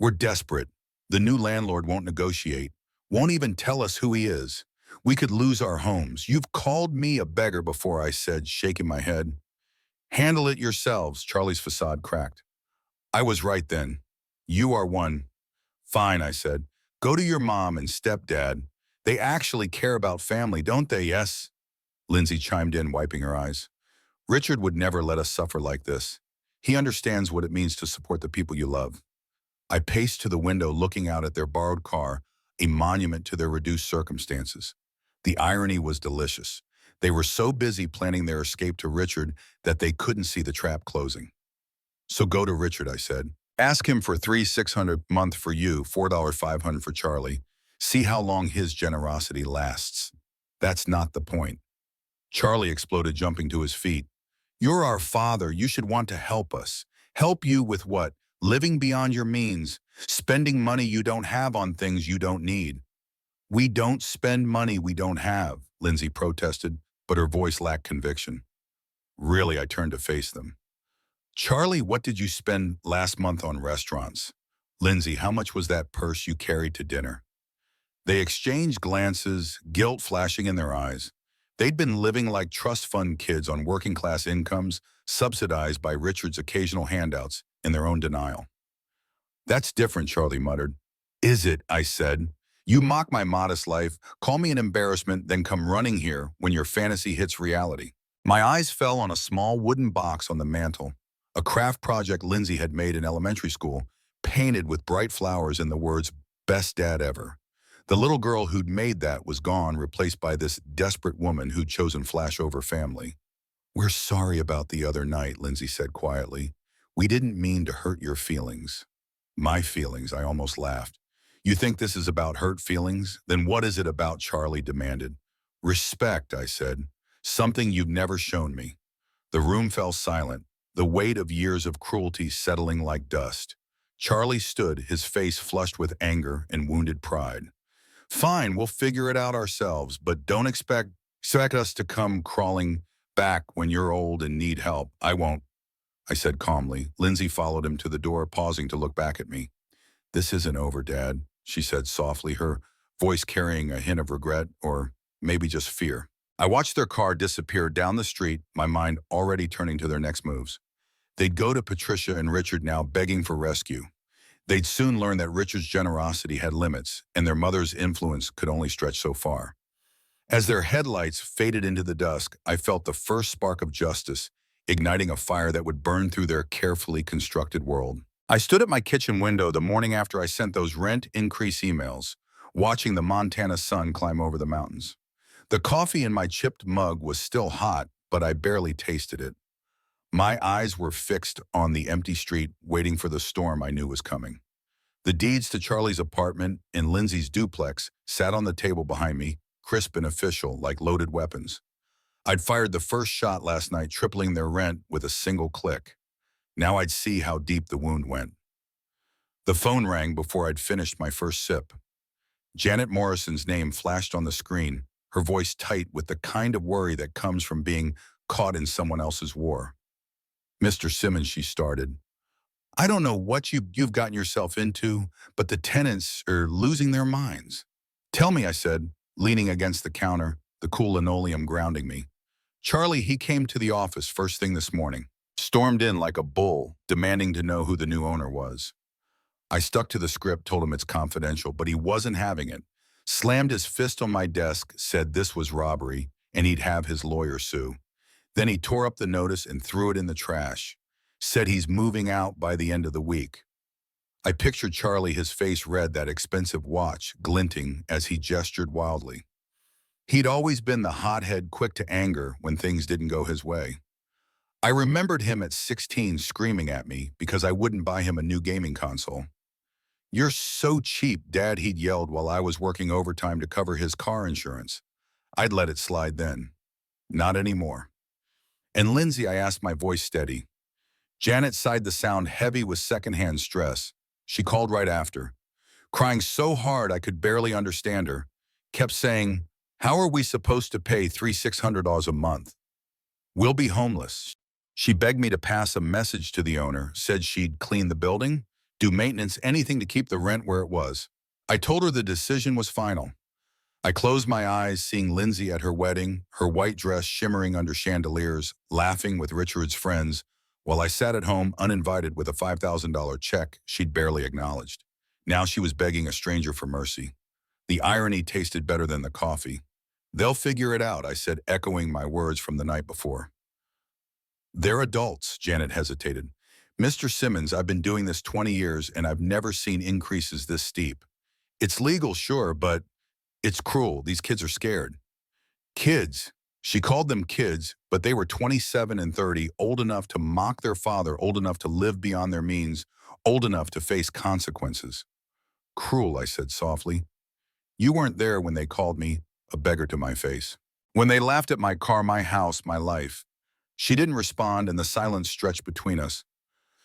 Speaker 1: "We're desperate. The new landlord won't negotiate, won't even tell us who he is. We could lose our homes. You've called me a beggar before," I said, shaking my head. "Handle it yourselves," Charlie's facade cracked. "I was right then. You are one." "Fine," I said. "Go to your mom and stepdad. They actually care about family, don't they?" "Yes," Lindsay chimed in, wiping her eyes. "Richard would never let us suffer like this. He understands what it means to support the people you love." I paced to the window, looking out at their borrowed car, a monument to their reduced circumstances. The irony was delicious. They were so busy planning their escape to Richard that they couldn't see the trap closing. "So go to Richard," I said. "Ask him for $3,600 a month for you, $4,500 for Charlie. See how long his generosity lasts." "That's not the point." Charlie exploded, jumping to his feet. "You're our father. You should want to help us. Help you with what? Living beyond your means, spending money you don't have on things you don't need." "We don't spend money we don't have," Lindsay protested, but her voice lacked conviction. Really, I turned to face them. "Charlie, what did you spend last month on restaurants? Lindsay, how much was that purse you carried to dinner?" They exchanged glances, guilt flashing in their eyes. They'd been living like trust fund kids on working-class incomes, subsidized by Richard's occasional handouts, in their own denial. "That's different," Charlie muttered. "Is it?" I said. "You mock my modest life, call me an embarrassment, then come running here when your fantasy hits reality." My eyes fell on a small wooden box on the mantel, a craft project Lindsay had made in elementary school, painted with bright flowers and the words, "Best Dad Ever." The little girl who'd made that was gone, replaced by this desperate woman who'd chosen flashover family. "We're sorry about the other night," Lindsay said quietly. "We didn't mean to hurt your feelings." "My feelings," I almost laughed. "You think this is about hurt feelings? Then what is it about?" Charlie demanded. "Respect," I said. "Something you've never shown me." The room fell silent, the weight of years of cruelty settling like dust. Charlie stood, his face flushed with anger and wounded pride. "Fine, we'll figure it out ourselves, but don't expect us to come crawling back when you're old and need help." "I won't," I said calmly. Lindsay followed him to the door, pausing to look back at me. "This isn't over, Dad," she said softly, her voice carrying a hint of regret or maybe just fear. I watched their car disappear down the street, my mind already turning to their next moves. They'd go to Patricia and Richard now begging for rescue. They'd soon learn that Richard's generosity had limits, and their mother's influence could only stretch so far. As their headlights faded into the dusk, I felt the first spark of justice, igniting a fire that would burn through their carefully constructed world. I stood at my kitchen window the morning after I sent those rent increase emails, watching the Montana sun climb over the mountains. The coffee in my chipped mug was still hot, but I barely tasted it. My eyes were fixed on the empty street, waiting for the storm I knew was coming. The deeds to Charlie's apartment and Lindsay's duplex sat on the table behind me, crisp and official, like loaded weapons. I'd fired the first shot last night, tripling their rent with a single click. Now I'd see how deep the wound went. The phone rang before I'd finished my first sip. Janet Morrison's name flashed on the screen, her voice tight with the kind of worry that comes from being caught in someone else's war. "Mr. Simmons," she started, "I don't know what you've gotten yourself into, but the tenants are losing their minds." "Tell me," I said, leaning against the counter, the cool linoleum grounding me. "Charlie, he came to the office first thing this morning, stormed in like a bull, demanding to know who the new owner was." I stuck to the script, told him it's confidential, but he wasn't having it. Slammed his fist on my desk, said this was robbery, and he'd have his lawyer sue. Then he tore up the notice and threw it in the trash. Said he's moving out by the end of the week. I pictured Charlie, his face red, that expensive watch glinting as he gestured wildly. He'd always been the hothead, quick to anger when things didn't go his way. I remembered him at 16 screaming at me because I wouldn't buy him a new gaming console. "You're so cheap, Dad," he'd yelled while I was working overtime to cover his car insurance. I'd let it slide then. Not anymore. "And Lindsay," I asked, my voice steady. Janet sighed, the sound heavy with secondhand stress. She called right after, crying so hard I could barely understand her. Kept saying, "How are we supposed to pay $600 a month? We'll be homeless." She begged me to pass a message to the owner, said she'd clean the building, do maintenance, anything to keep the rent where it was. I told her the decision was final. I closed my eyes, seeing Lindsay at her wedding, her white dress shimmering under chandeliers, laughing with Richard's friends, while I sat at home uninvited with a $5,000 check she'd barely acknowledged. Now she was begging a stranger for mercy. The irony tasted better than the coffee. "They'll figure it out," I said, echoing my words from the night before. "They're adults," Janet hesitated. "Mr. Simmons, I've been doing this 20 years and I've never seen increases this steep. It's legal, sure, but it's cruel. These kids are scared." Kids. She called them kids, but they were 27 and 30, old enough to mock their father, old enough to live beyond their means, old enough to face consequences. "Cruel," I said softly. "You weren't there when they called me a beggar to my face. When they laughed at my car, my house, my life." She didn't respond, and the silence stretched between us.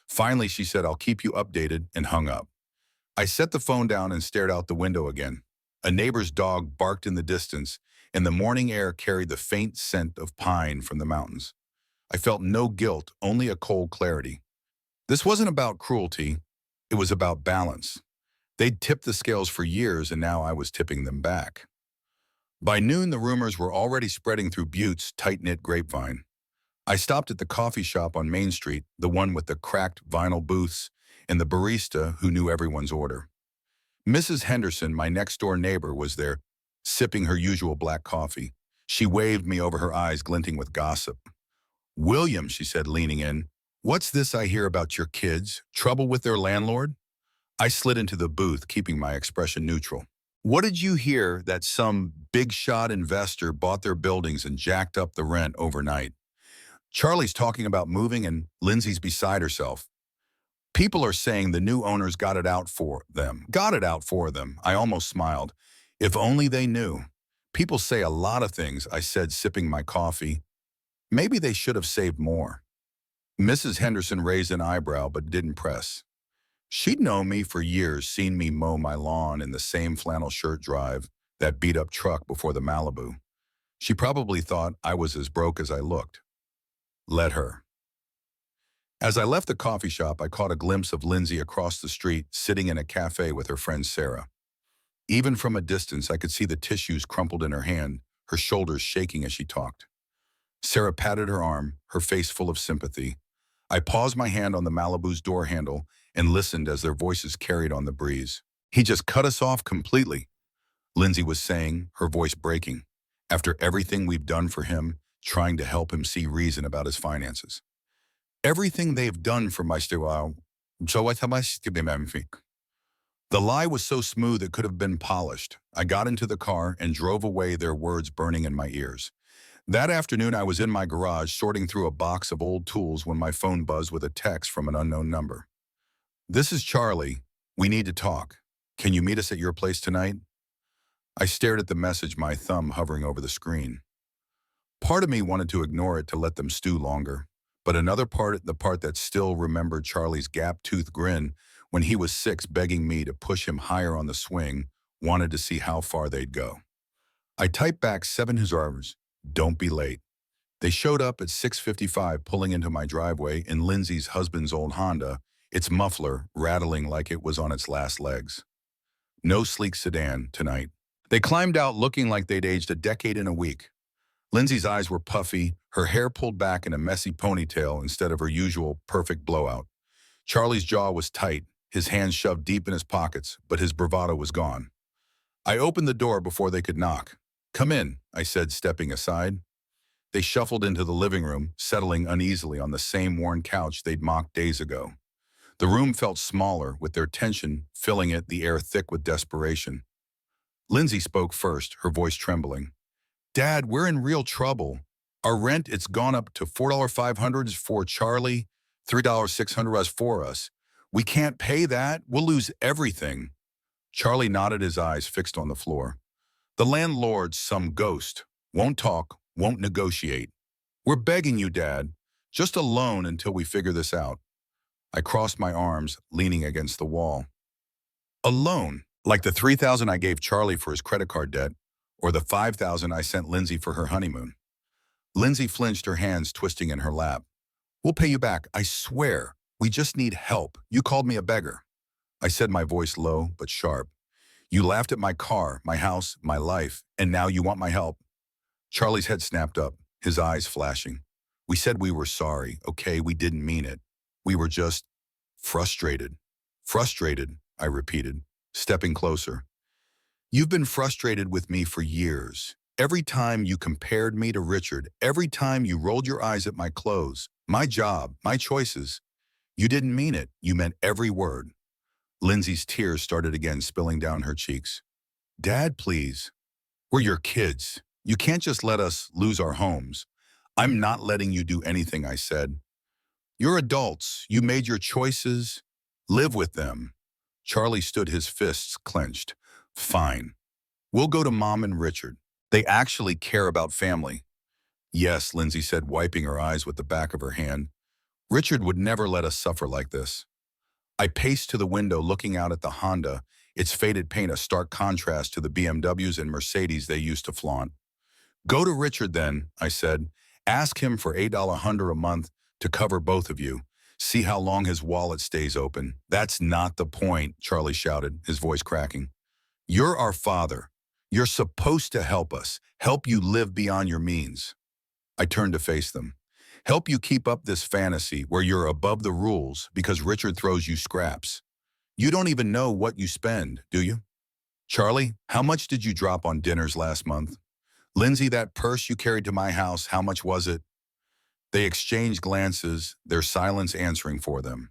Speaker 1: Finally, she said, "I'll keep you updated," and hung up. I set the phone down and stared out the window again. A neighbor's dog barked in the distance, and the morning air carried the faint scent of pine from the mountains. I felt no guilt, only a cold clarity. This wasn't about cruelty. It was about balance. They'd tipped the scales for years, and now I was tipping them back. By noon, the rumors were already spreading through Butte's tight-knit grapevine. I stopped at the coffee shop on Main Street, the one with the cracked vinyl booths, and the barista who knew everyone's order. Mrs. Henderson, my next-door neighbor, was there, sipping her usual black coffee. She waved me over, her eyes glinting with gossip. "William," she said, leaning in, "what's this I hear about your kids? Trouble with their landlord?" I slid into the booth, keeping my expression neutral. "What did you hear that some big-shot investor bought their buildings and jacked up the rent overnight? Charlie's talking about moving and Lindsay's beside herself. People are saying the new owners got it out for them. Got it out for them." I almost smiled. If only they knew. "People say a lot of things," I said, sipping my coffee. "Maybe they should have saved more." Mrs. Henderson raised an eyebrow but didn't press. She'd known me for years, seen me mow my lawn in the same flannel shirt drive, that beat-up truck before the Malibu. She probably thought I was as broke as I looked. Let her. As I left the coffee shop, I caught a glimpse of Lindsay across the street, sitting in a cafe with her friend Sarah. Even from a distance, I could see the tissues crumpled in her hand, her shoulders shaking as she talked. Sarah patted her arm, her face full of sympathy. I paused my hand on the Malibu's door handle and listened as their voices carried on the breeze. He just cut us off completely, Lindsay was saying, her voice breaking. After everything we've done for him, trying to help him see reason about his finances. Everything they've done for my style. So what am I to be magnifique? The lie was so smooth it could have been polished. I got into the car and drove away, their words burning in my ears. That afternoon, I was in my garage sorting through a box of old tools when my phone buzzed with a text from an unknown number. "This is Charlie. We need to talk. Can you meet us at your place tonight?" I stared at the message, my thumb hovering over the screen. Part of me wanted to ignore it to let them stew longer, but another part, the part that still remembered Charlie's gap-toothed grin when he was 6 begging me to push him higher on the swing, wanted to see how far they'd go. I typed back 7 hours. Don't be late. They showed up at 6:55, pulling into my driveway in Lindsay's husband's old Honda, its muffler rattling like it was on its last legs. No sleek sedan tonight. They climbed out looking like they'd aged a decade in a week. Lindsay's eyes were puffy, her hair pulled back in a messy ponytail instead of her usual perfect blowout. Charlie's jaw was tight, his hands shoved deep in his pockets, but his bravado was gone. I opened the door before they could knock. "Come in," I said, stepping aside. They shuffled into the living room, settling uneasily on the same worn couch they'd mocked days ago. The room felt smaller, with their tension filling it, the air thick with desperation. Lindsay spoke first, her voice trembling. "Dad, we're in real trouble. Our rent, it's gone up to $4.500 for Charlie, $3.600 for us. We can't pay that. We'll lose everything." Charlie nodded, his eyes fixed on the floor. "The landlord's some ghost. Won't talk, won't negotiate. We're begging you, Dad. Just a loan until we figure this out." I crossed my arms, leaning against the wall. "A loan? Like the $3,000 I gave Charlie for his credit card debt, or the $5,000 I sent Lindsay for her honeymoon?" Lindsay flinched, her hands twisting in her lap. "We'll pay you back, I swear. We just need help. You called me a beggar." I said, my voice low but sharp. "You laughed at my car, my house, my life, and now you want my help." Charlie's head snapped up, his eyes flashing. "We said we were sorry, okay? We didn't mean it. We were just frustrated." "Frustrated," I repeated, stepping closer. "You've been frustrated with me for years. Every time you compared me to Richard, every time you rolled your eyes at my clothes, my job, my choices. You didn't mean it. You meant every word." Lindsay's tears started again, spilling down her cheeks. "Dad, please. We're your kids. You can't just let us lose our homes." "I'm not letting you do anything," I said. "You're adults. You made your choices. Live with them." Charlie stood, his fists clenched. "Fine. We'll go to Mom and Richard. They actually care about family." "Yes," Lindsay said, wiping her eyes with the back of her hand. "Richard would never let us suffer like this." I paced to the window, looking out at the Honda, its faded paint a stark contrast to the BMWs and Mercedes they used to flaunt. "Go to Richard then," I said. "Ask him for $800 a month to cover both of you. See how long his wallet stays open." "That's not the point," Charlie shouted, his voice cracking. "You're our father. You're supposed to help us, help you live beyond your means." I turned to face them. "Help you keep up this fantasy where you're above the rules because Richard throws you scraps. You don't even know what you spend, do you? Charlie, how much did you drop on dinners last month? Lindsay, that purse you carried to my house, how much was it?" They exchanged glances, their silence answering for them.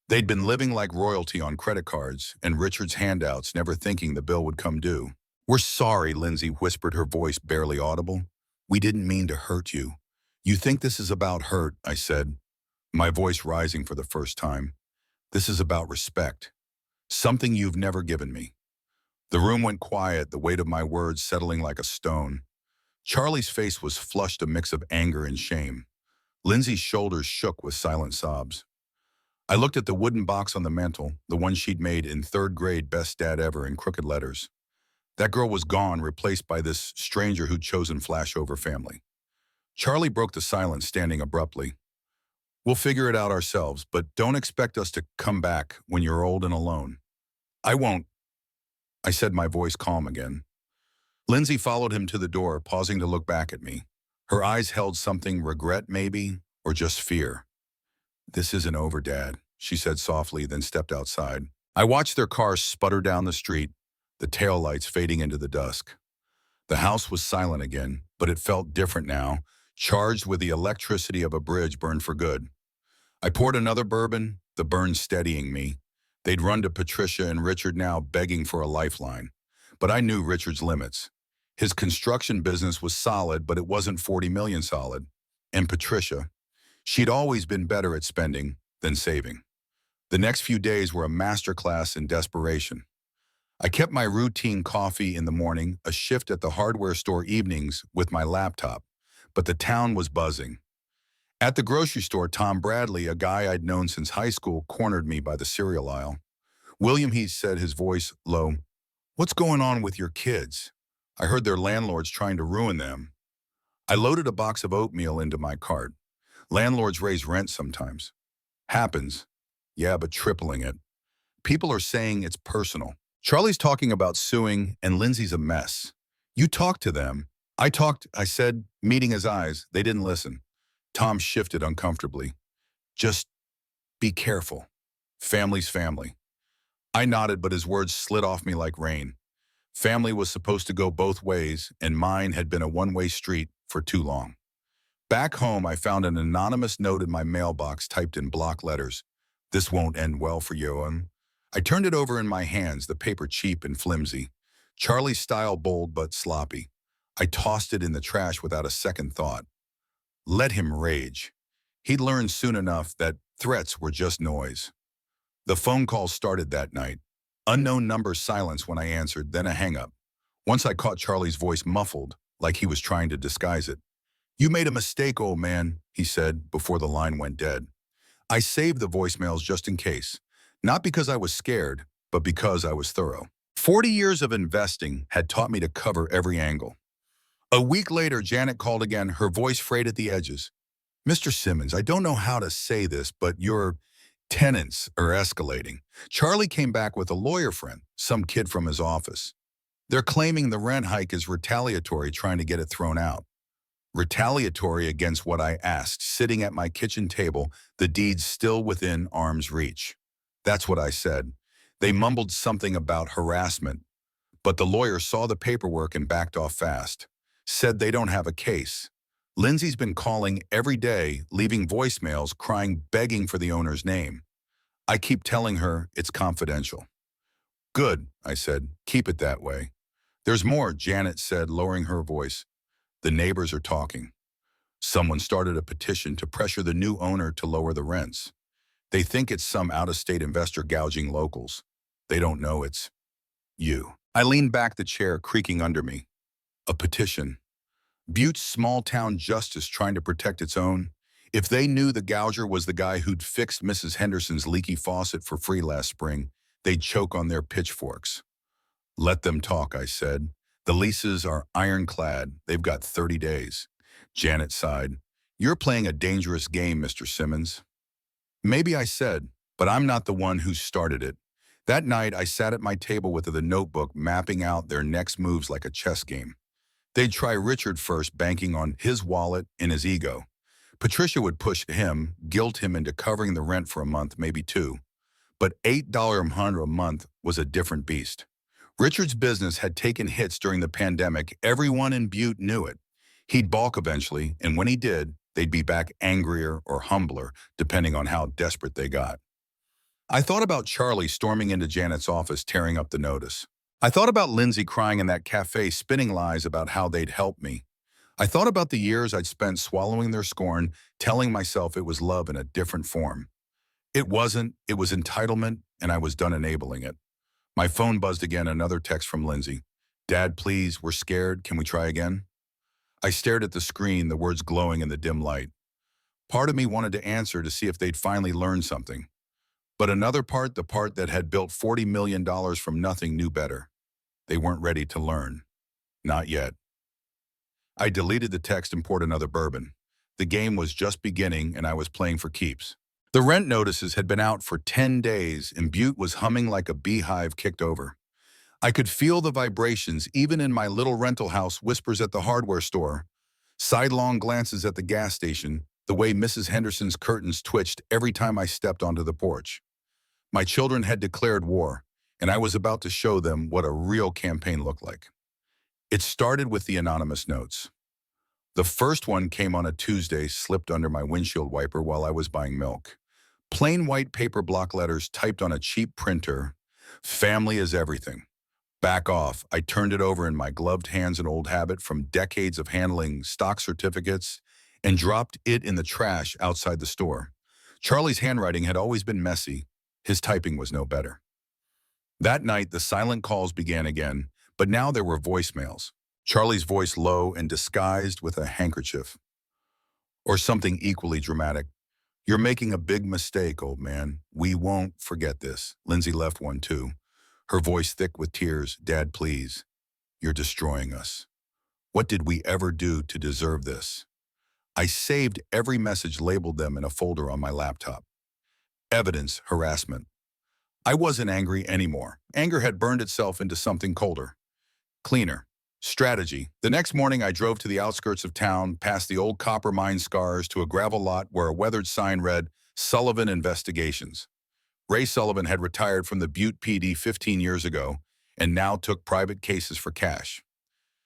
Speaker 1: They'd been living like royalty on credit cards and Richard's handouts, never thinking the bill would come due. "We're sorry," Lindsay whispered, her voice barely audible. "We didn't mean to hurt you." "You think this is about hurt," I said, my voice rising for the first time. "This is about respect. Something you've never given me." The room went quiet, the weight of my words settling like a stone. Charlie's face was flushed, a mix of anger and shame. Lindsay's shoulders shook with silent sobs. I looked at the wooden box on the mantel, the one she'd made in 3rd grade, "Best Dad Ever," in crooked letters. That girl was gone, replaced by this stranger who'd chosen flashover family. Charlie broke the silence, standing abruptly. "We'll figure it out ourselves, but don't expect us to come back when you're old and alone." "I won't." I said, my voice calm again. Lindsay followed him to the door, pausing to look back at me. Her eyes held something, regret maybe, or just fear. This isn't over, Dad, she said softly, then stepped outside. I watched their car sputter down the street, the taillights fading into the dusk. The house was silent again, but it felt different now, charged with the electricity of a bridge burned for good. I poured another bourbon, the burn steadying me. They'd run to Patricia and Richard now, begging for a lifeline. But I knew Richard's limits. His construction business was solid, but it wasn't 40 million solid. And Patricia, she'd always been better at spending than saving. The next few days were a masterclass in desperation. I kept my routine coffee in the morning, a shift at the hardware store evenings with my laptop, but the town was buzzing. At the grocery store, Tom Bradley, a guy I'd known since high school, cornered me by the cereal aisle. William, he said, his voice low, "What's going on with your kids? I heard their landlord's trying to ruin them." I loaded a box of oatmeal into my cart. Landlords raise rent sometimes. Happens. Yeah, but tripling it. People are saying it's personal. Charlie's talking about suing, and Lindsay's a mess. You talked to them. I said, meeting his eyes. They didn't listen. Tom shifted uncomfortably. Just be careful. Family's family. I nodded, but his words slid off me like rain. Family was supposed to go both ways, and mine had been a one-way street for too long. Back home, I found an anonymous note in my mailbox typed in block letters. "This won't end well for you." I turned it over in my hands, the paper cheap and flimsy. Charlie's style bold but sloppy. I tossed it in the trash without a second thought. Let him rage. He'd learn soon enough that threats were just noise. The phone call started that night. Unknown number silence when I answered, then a hang-up. Once I caught Charlie's voice muffled, like he was trying to disguise it. "You made a mistake, old man," he said before the line went dead. I saved the voicemails just in case. Not because I was scared, but because I was thorough. 40 years of investing had taught me to cover every angle. A week later, Janet called again, her voice frayed at the edges. "Mr. Simmons, I don't know how to say this, but your tenants are escalating." Charlie came back with a lawyer friend, some kid from his office. "They're claiming the rent hike is retaliatory, trying to get it thrown out." Retaliatory against what I asked, sitting at my kitchen table, the deeds still within arm's reach. That's what I said. They mumbled something about harassment, but the lawyer saw the paperwork and backed off fast. Said they don't have a case. Lindsay's been calling every day, leaving voicemails, crying, begging for the owner's name. I keep telling her it's confidential. "Good," I said. "Keep it that way." "There's more," Janet said, lowering her voice. "The neighbors are talking. Someone started a petition to pressure the new owner to lower the rents. They think it's some out-of-state investor gouging locals. They don't know it's you." I leaned back, the chair creaking under me. A petition. Butte's small-town justice trying to protect its own. If they knew the gouger was the guy who'd fixed Mrs. Henderson's leaky faucet for free last spring, they'd choke on their pitchforks. "Let them talk," I said. "The leases are ironclad. They've got 30 days. Janet sighed. "You're playing a dangerous game, Mr. Simmons." Maybe I said, but I'm not the one who started it. That night, I sat at my table with the notebook, mapping out their next moves like a chess game. They'd try Richard first, banking on his wallet and his ego. Patricia would push him, guilt him into covering the rent for a month, maybe two. But $8 a month was a different beast. Richard's business had taken hits during the pandemic. Everyone in Butte knew it. He'd balk eventually, and when he did, they'd be back angrier or humbler, depending on how desperate they got. I thought about Charlie storming into Janet's office, tearing up the notice. I thought about Lindsay crying in that cafe, spinning lies about how they'd help me. I thought about the years I'd spent swallowing their scorn, telling myself it was love in a different form. It wasn't, it was entitlement, and I was done enabling it. My phone buzzed again, another text from Lindsay. "Dad, please, we're scared. Can we try again?" I stared at the screen, the words glowing in the dim light. Part of me wanted to answer to see if they'd finally learned something. But another part, the part that had built $40 million from nothing, knew better. They weren't ready to learn. Not yet. I deleted the text and poured another bourbon. The game was just beginning, and I was playing for keeps. The rent notices had been out for 10 days, and Butte was humming like a beehive kicked over. I could feel the vibrations even in my little rental house, whispers at the hardware store, sidelong glances at the gas station, the way Mrs. Henderson's curtains twitched every time I stepped onto the porch. My children had declared war, and I was about to show them what a real campaign looked like. It started with the anonymous notes. The first one came on a Tuesday, slipped under my windshield wiper while I was buying milk. Plain white paper block letters typed on a cheap printer. Family is everything. Back off. I turned it over in my gloved hands, an old habit from decades of handling stock certificates, and dropped it in the trash outside the store. Charlie's handwriting had always been messy. His typing was no better. That night, the silent calls began again, but now there were voicemails. Charlie's voice low and disguised with a handkerchief. Or something equally dramatic. You're making a big mistake, old man. We won't forget this. Lindsay left one too. Her voice thick with tears. Dad, please. You're destroying us. What did we ever do to deserve this? I saved every message, labeled them in a folder on my laptop. Evidence, harassment. I wasn't angry anymore. Anger had burned itself into something colder. Cleaner. Strategy. The next morning, I drove to the outskirts of town, past the old copper mine scars, to a gravel lot where a weathered sign read, Sullivan Investigations. Ray Sullivan had retired from the Butte PD 15 years ago and now took private cases for cash.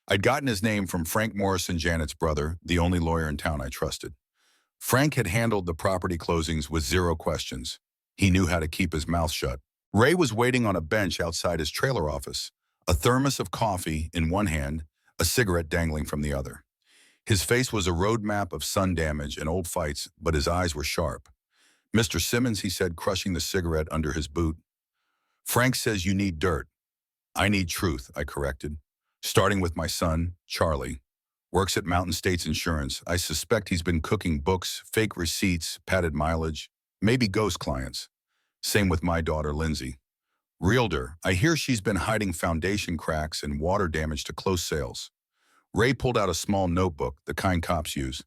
Speaker 1: I'd gotten his name from Frank Morrison, Janet's brother, the only lawyer in town I trusted. Frank had handled the property closings with zero questions. He knew how to keep his mouth shut. Ray was waiting on a bench outside his trailer office, a thermos of coffee in one hand, a cigarette dangling from the other. His face was a roadmap of sun damage and old fights, but his eyes were sharp. Mr. Simmons, he said, crushing the cigarette under his boot. Frank says you need dirt. I need truth, I corrected. Starting with my son, Charlie. Works at Mountain States Insurance. I suspect he's been cooking books, fake receipts, padded mileage, maybe ghost clients. Same with my daughter, Lindsay. Realtor, I hear she's been hiding foundation cracks and water damage to close sales. Ray pulled out a small notebook, the kind cops use.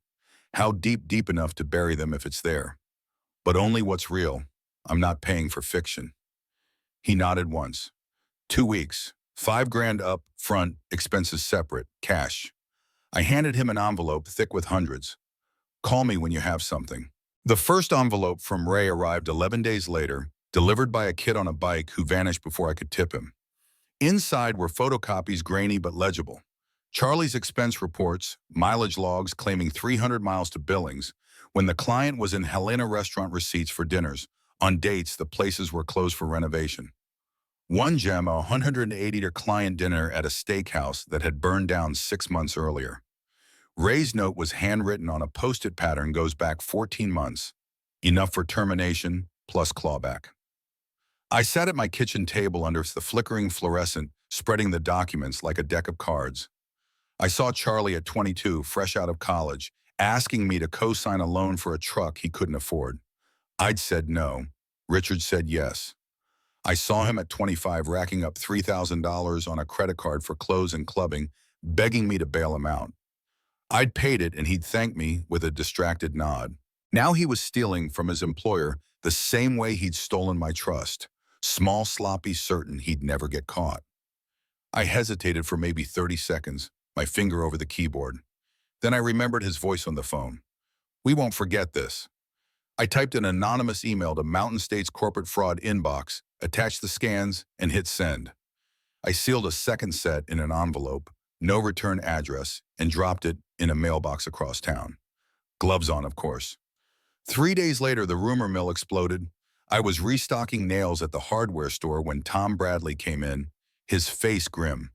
Speaker 1: How deep enough to bury them if it's there. But only what's real. I'm not paying for fiction. He nodded once. 2 weeks, $5,000 up front, expenses separate, cash. I handed him an envelope thick with hundreds. Call me when you have something. The first envelope from Ray arrived 11 days later, delivered by a kid on a bike who vanished before I could tip him. Inside were photocopies, grainy but legible. Charlie's expense reports, mileage logs claiming 300 miles to Billings, when the client was in Helena restaurant receipts for dinners, on dates the places were closed for renovation. One gem, a $180 client dinner at a steakhouse that had burned down 6 months earlier. Ray's note was handwritten on a post-it pattern, goes back 14 months. Enough for termination, plus clawback. I sat at my kitchen table under the flickering fluorescent, spreading the documents like a deck of cards. I saw Charlie at 22, fresh out of college, asking me to co-sign a loan for a truck he couldn't afford. I'd said no. Richard said yes. I saw him at 25 racking up $3,000 on a credit card for clothes and clubbing, begging me to bail him out. I'd paid it and he'd thanked me with a distracted nod. Now he was stealing from his employer the same way he'd stolen my trust. Small, sloppy, certain he'd never get caught. I hesitated for maybe 30 seconds, my finger over the keyboard. Then I remembered his voice on the phone. We won't forget this. I typed an anonymous email to Mountain State's corporate fraud inbox, attached the scans, and hit send. I sealed a second set in an envelope, no return address, and dropped it in a mailbox across town. Gloves on, of course. 3 days later, the rumor mill exploded. I was restocking nails at the hardware store when Tom Bradley came in, his face grim.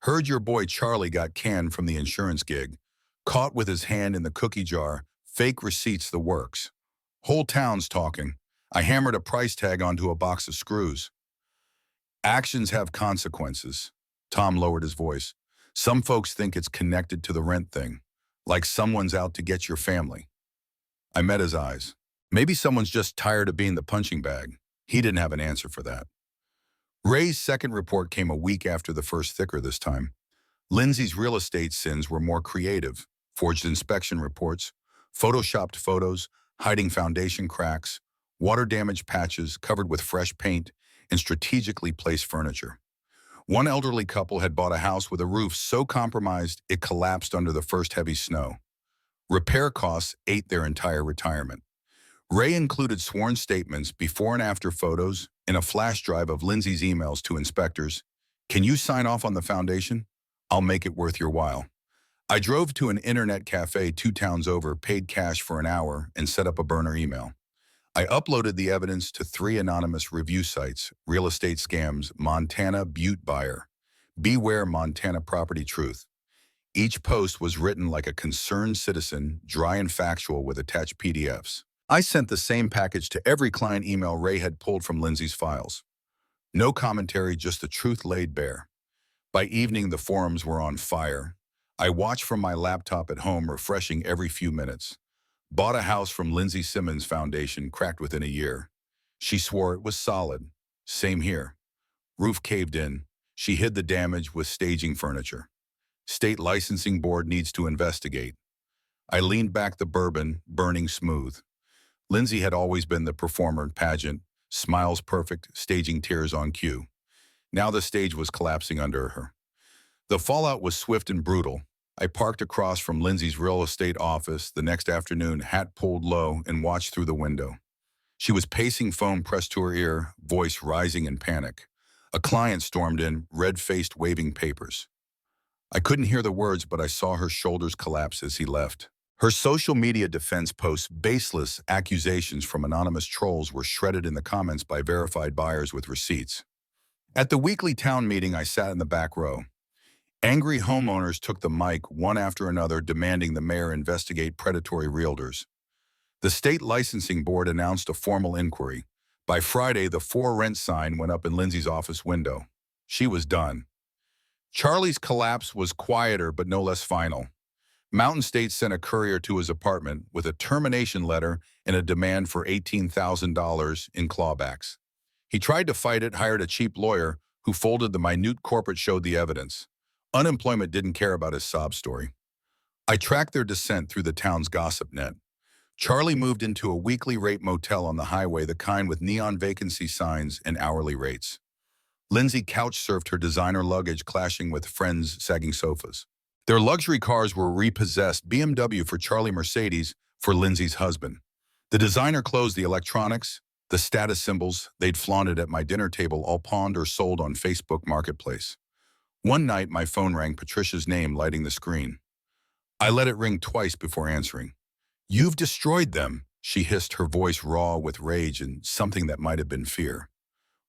Speaker 1: Heard your boy Charlie got canned from the insurance gig. Caught with his hand in the cookie jar, fake receipts, the works. Whole town's talking. I hammered a price tag onto a box of screws. Actions have consequences. Tom lowered his voice. Some folks think it's connected to the rent thing, like someone's out to get your family. I met his eyes. Maybe someone's just tired of being the punching bag. He didn't have an answer for that. Ray's second report came a week after the first, thicker this time. Lindsay's real estate sins were more creative. Forged inspection reports, photoshopped photos, hiding foundation cracks, water damage patches covered with fresh paint, and strategically placed furniture. One elderly couple had bought a house with a roof so compromised it collapsed under the first heavy snow. Repair costs ate their entire retirement. Ray included sworn statements, before and after photos, and a flash drive of Lindsay's emails to inspectors. Can you sign off on the foundation? I'll make it worth your while. I drove to an internet cafe 2 towns over, paid cash for an hour, and set up a burner email. I uploaded the evidence to 3 anonymous review sites: Real Estate Scams, Montana Butte Buyer, Beware Montana Property Truth. Each post was written like a concerned citizen, dry and factual with attached PDFs. I sent the same package to every client email Ray had pulled from Lindsay's files. No commentary, just the truth laid bare. By evening, the forums were on fire. I watched from my laptop at home, refreshing every few minutes. Bought a house from Lindsay Simmons Foundation, cracked within a year. She swore it was solid. Same here. Roof caved in. She hid the damage with staging furniture. State licensing board needs to investigate. I leaned back, the bourbon burning smooth. Lindsay had always been the performer, pageant, smiles perfect, staging tears on cue. Now the stage was collapsing under her. The fallout was swift and brutal. I parked across from Lindsay's real estate office the next afternoon, hat pulled low, and watched through the window. She was pacing, phone pressed to her ear, voice rising in panic. A client stormed in, red-faced, waving papers. I couldn't hear the words, but I saw her shoulders collapse as he left. Her social media defense posts, baseless accusations from anonymous trolls, were shredded in the comments by verified buyers with receipts. At the weekly town meeting, I sat in the back row. Angry homeowners took the mic, one after another, demanding the mayor investigate predatory realtors. The state licensing board announced a formal inquiry. By Friday, the for rent sign went up in Lindsay's office window. She was done. Charlie's collapse was quieter but no less final. Mountain State sent a courier to his apartment with a termination letter and a demand for $18,000 in clawbacks. He tried to fight it, hired a cheap lawyer who folded the minute corporate showed the evidence. Unemployment didn't care about his sob story. I tracked their descent through the town's gossip net. Charlie moved into a weekly rate motel on the highway, the kind with neon vacancy signs and hourly rates. Lindsay couch surfed her designer luggage, clashing with friends' sagging sofas. Their luxury cars were repossessed, BMW for Charlie, Mercedes for Lindsay's husband. The designer clothes, the electronics, the status symbols they'd flaunted at my dinner table, all pawned or sold on Facebook Marketplace. One night, my phone rang, Patricia's name lighting the screen. I let it ring twice before answering. "You've destroyed them," she hissed, her voice raw with rage and something that might have been fear.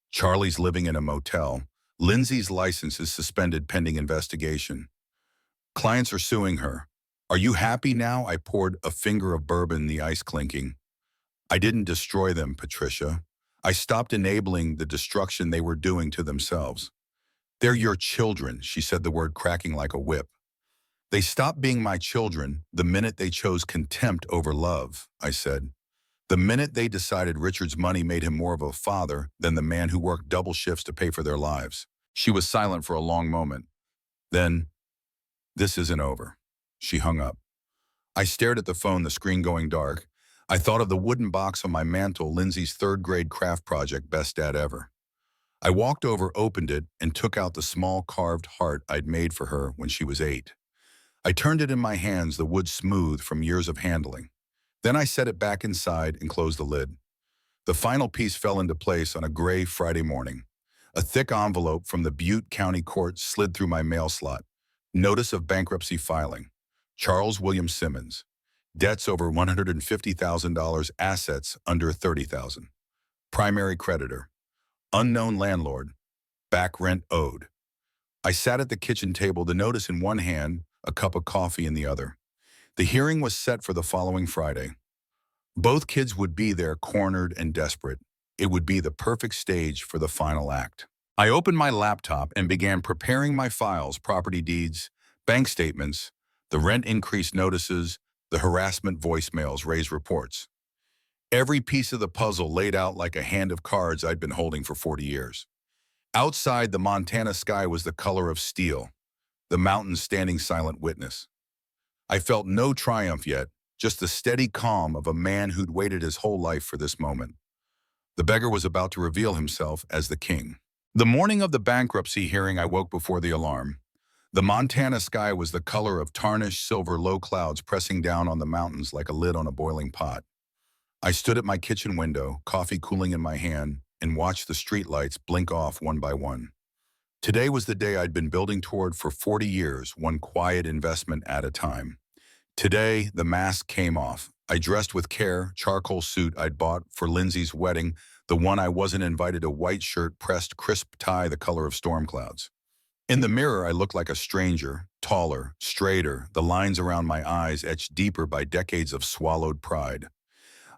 Speaker 1: Charlie's living in a motel. Lindsay's license is suspended pending investigation. Clients are suing her. "Are you happy now?" I poured a finger of bourbon, the ice clinking. "I didn't destroy them, Patricia. I stopped enabling the destruction they were doing to themselves." "They're your children," she said, the word cracking like a whip. "They stopped being my children the minute they chose contempt over love," I said. "The minute they decided Richard's money made him more of a father than the man who worked double shifts to pay for their lives." She was silent for a long moment. Then, "This isn't over." She hung up. I stared at the phone, the screen going dark. I thought of the wooden box on my mantle, Lindsay's third-grade craft project, best dad ever. I walked over, opened it, and took out the small carved heart I'd made for her when she was 8. I turned it in my hands, the wood smooth from years of handling. Then I set it back inside and closed the lid. The final piece fell into place on a gray Friday morning. A thick envelope from the Butte County Court slid through my mail slot. Notice of bankruptcy filing. Charles William Simmons. Debts over $150,000, assets under $30,000. Primary creditor. Unknown landlord. Back rent owed. I sat at the kitchen table, the notice in one hand, a cup of coffee in the other. The hearing was set for the following Friday. Both kids would be there, cornered and desperate. It would be the perfect stage for the final act. I opened my laptop and began preparing my files: property deeds, bank statements, the rent increase notices, the harassment voicemails, raise reports. Every piece of the puzzle laid out like a hand of cards I'd been holding for 40 years. Outside, the Montana sky was the color of steel, the mountains standing silent witness. I felt no triumph yet, just the steady calm of a man who'd waited his whole life for this moment. The beggar was about to reveal himself as the king. The morning of the bankruptcy hearing, I woke before the alarm. The Montana sky was the color of tarnished silver low clouds pressing down on the mountains like a lid on a boiling pot. I stood at my kitchen window, coffee cooling in my hand, and watched the streetlights blink off one by one. Today was the day I'd been building toward for 40 years, one quiet investment at a time. Today, the mask came off. I dressed with care, charcoal suit I'd bought for Lindsay's wedding, the one I wasn't invited, a white shirt, pressed crisp tie the color of storm clouds. In the mirror, I looked like a stranger, taller, straighter, the lines around my eyes etched deeper by decades of swallowed pride.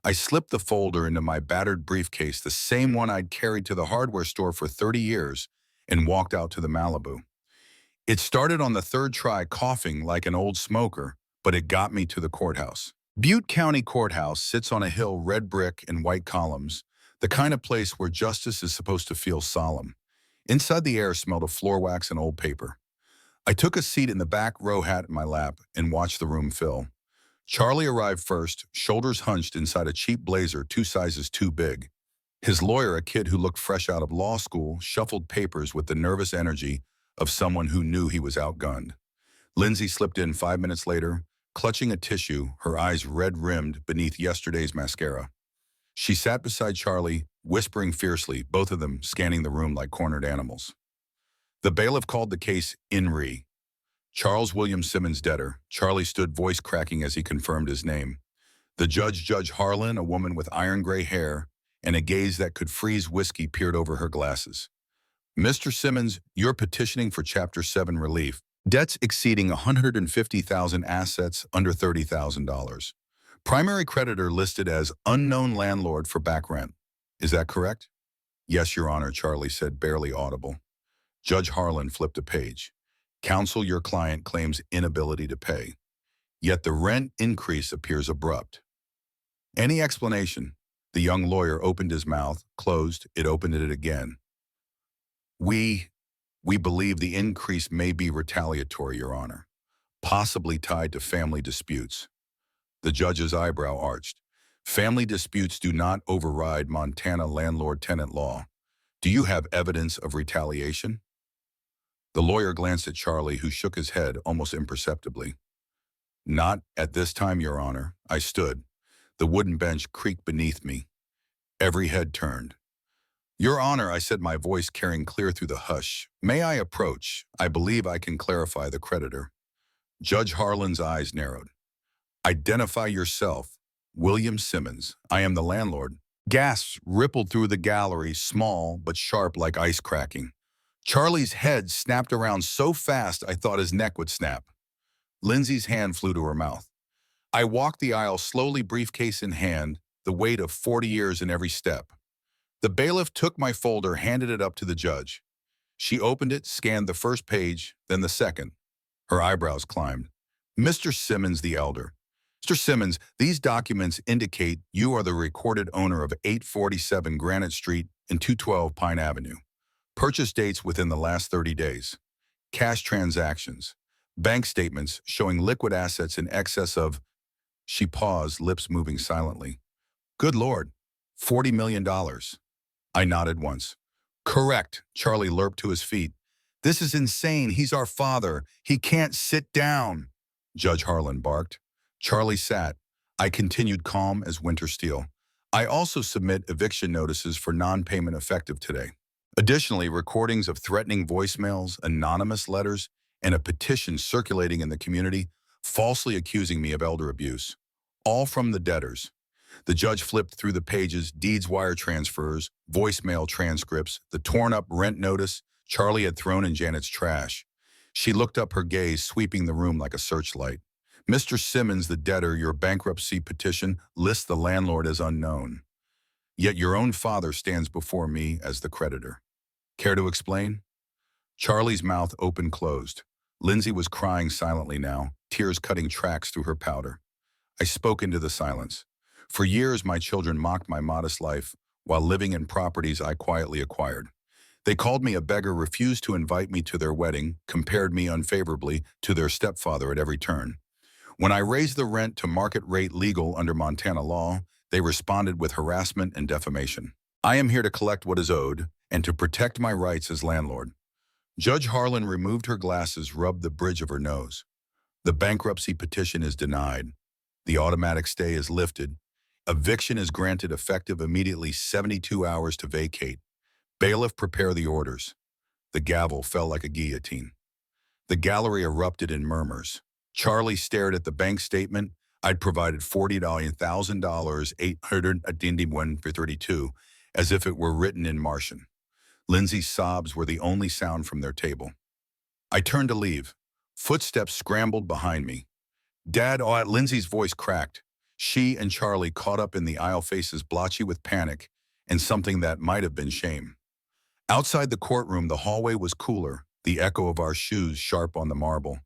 Speaker 1: I slipped the folder into my battered briefcase, the same one I'd carried to the hardware store for 30 years, and walked out to the Malibu. It started on the third try, coughing like an old smoker, but it got me to the courthouse. Butte County Courthouse sits on a hill, red brick and white columns, the kind of place where justice is supposed to feel solemn. Inside, the air smelled of floor wax and old paper. I took a seat in the back row, hat in my lap, and watched the room fill. Charlie arrived first, shoulders hunched inside a cheap blazer 2 sizes too big. His lawyer, a kid who looked fresh out of law school, shuffled papers with the nervous energy of someone who knew he was outgunned. Lindsay slipped in 5 minutes later, clutching a tissue, her eyes red-rimmed beneath yesterday's mascara. She sat beside Charlie, whispering fiercely, both of them scanning the room like cornered animals. The bailiff called the case in re. Charles William Simmons, debtor. Charlie stood, voice cracking as he confirmed his name. The judge, Judge Harlan, a woman with iron gray hair and a gaze that could freeze whiskey, peered over her glasses. Mr. Simmons, you're petitioning for Chapter 7 relief. Debts exceeding $150,000, assets under $30,000. Primary creditor listed as unknown landlord for back rent. Is that correct? Yes, Your Honor, Charlie said, barely audible. Judge Harlan flipped a page. Counsel, your client claims inability to pay. Yet the rent increase appears abrupt. Any explanation? The young lawyer opened his mouth, closed, it opened it again. We believe the increase may be retaliatory, Your Honor, possibly tied to family disputes. The judge's eyebrow arched. Family disputes do not override Montana landlord-tenant law. Do you have evidence of retaliation? The lawyer glanced at Charlie, who shook his head almost imperceptibly. Not at this time, Your Honor. I stood. The wooden bench creaked beneath me. Every head turned. Your Honor, I said, my voice carrying clear through the hush. May I approach? I believe I can clarify the creditor. Judge Harlan's eyes narrowed. Identify yourself. William Simmons. I am the landlord. Gasps rippled through the gallery, small but sharp like ice cracking. Charlie's head snapped around so fast I thought his neck would snap. Lindsay's hand flew to her mouth. I walked the aisle slowly, briefcase in hand, the weight of 40 years in every step. The bailiff took my folder, handed it up to the judge. She opened it, scanned the first page, then the second. Her eyebrows climbed. Mr. Simmons the elder. Mr. Simmons, these documents indicate you are the recorded owner of 847 Granite Street and 212 Pine Avenue. Purchase dates within the last 30 days. Cash transactions. Bank statements showing liquid assets in excess of... She paused, lips moving silently. Good Lord, $40 million. I nodded once. Correct. Charlie lurped to his feet. This is insane. He's our father. He can't sit down. Judge Harlan barked. Charlie sat. I continued, calm as winter steel. I also submit eviction notices for non-payment effective today. Additionally, recordings of threatening voicemails, anonymous letters, and a petition circulating in the community falsely accusing me of elder abuse. All from the debtors. The judge flipped through the pages, deeds, wire transfers, voicemail transcripts, the torn-up rent notice Charlie had thrown in Janet's trash. She looked up, her gaze sweeping the room like a searchlight. Mr. Simmons, the debtor, your bankruptcy petition lists the landlord as unknown. Yet your own father stands before me as the creditor. Care to explain? Charlie's mouth open, closed. Lindsay was crying silently now, tears cutting tracks through her powder. I spoke into the silence. For years, my children mocked my modest life while living in properties I quietly acquired. They called me a beggar, refused to invite me to their wedding, compared me unfavorably to their stepfather at every turn. When I raised the rent to market rate legal under Montana law, they responded with harassment and defamation. I am here to collect what is owed and to protect my rights as landlord. Judge Harlan removed her glasses, rubbed the bridge of her nose. The bankruptcy petition is denied. The automatic stay is lifted. Eviction is granted effective immediately, 72 hours to vacate. Bailiff, prepare the orders. The gavel fell like a guillotine. The gallery erupted in murmurs. Charlie stared at the bank statement. I'd provided $40,000, 800 for 32, as if it were written in Martian. Lindsay's sobs were the only sound from their table. I turned to leave. Footsteps scrambled behind me. Dad, Lindsay's voice cracked. She and Charlie caught up in the aisle, faces blotchy with panic and something that might have been shame. Outside the courtroom, the hallway was cooler, the echo of our shoes sharp on the marble.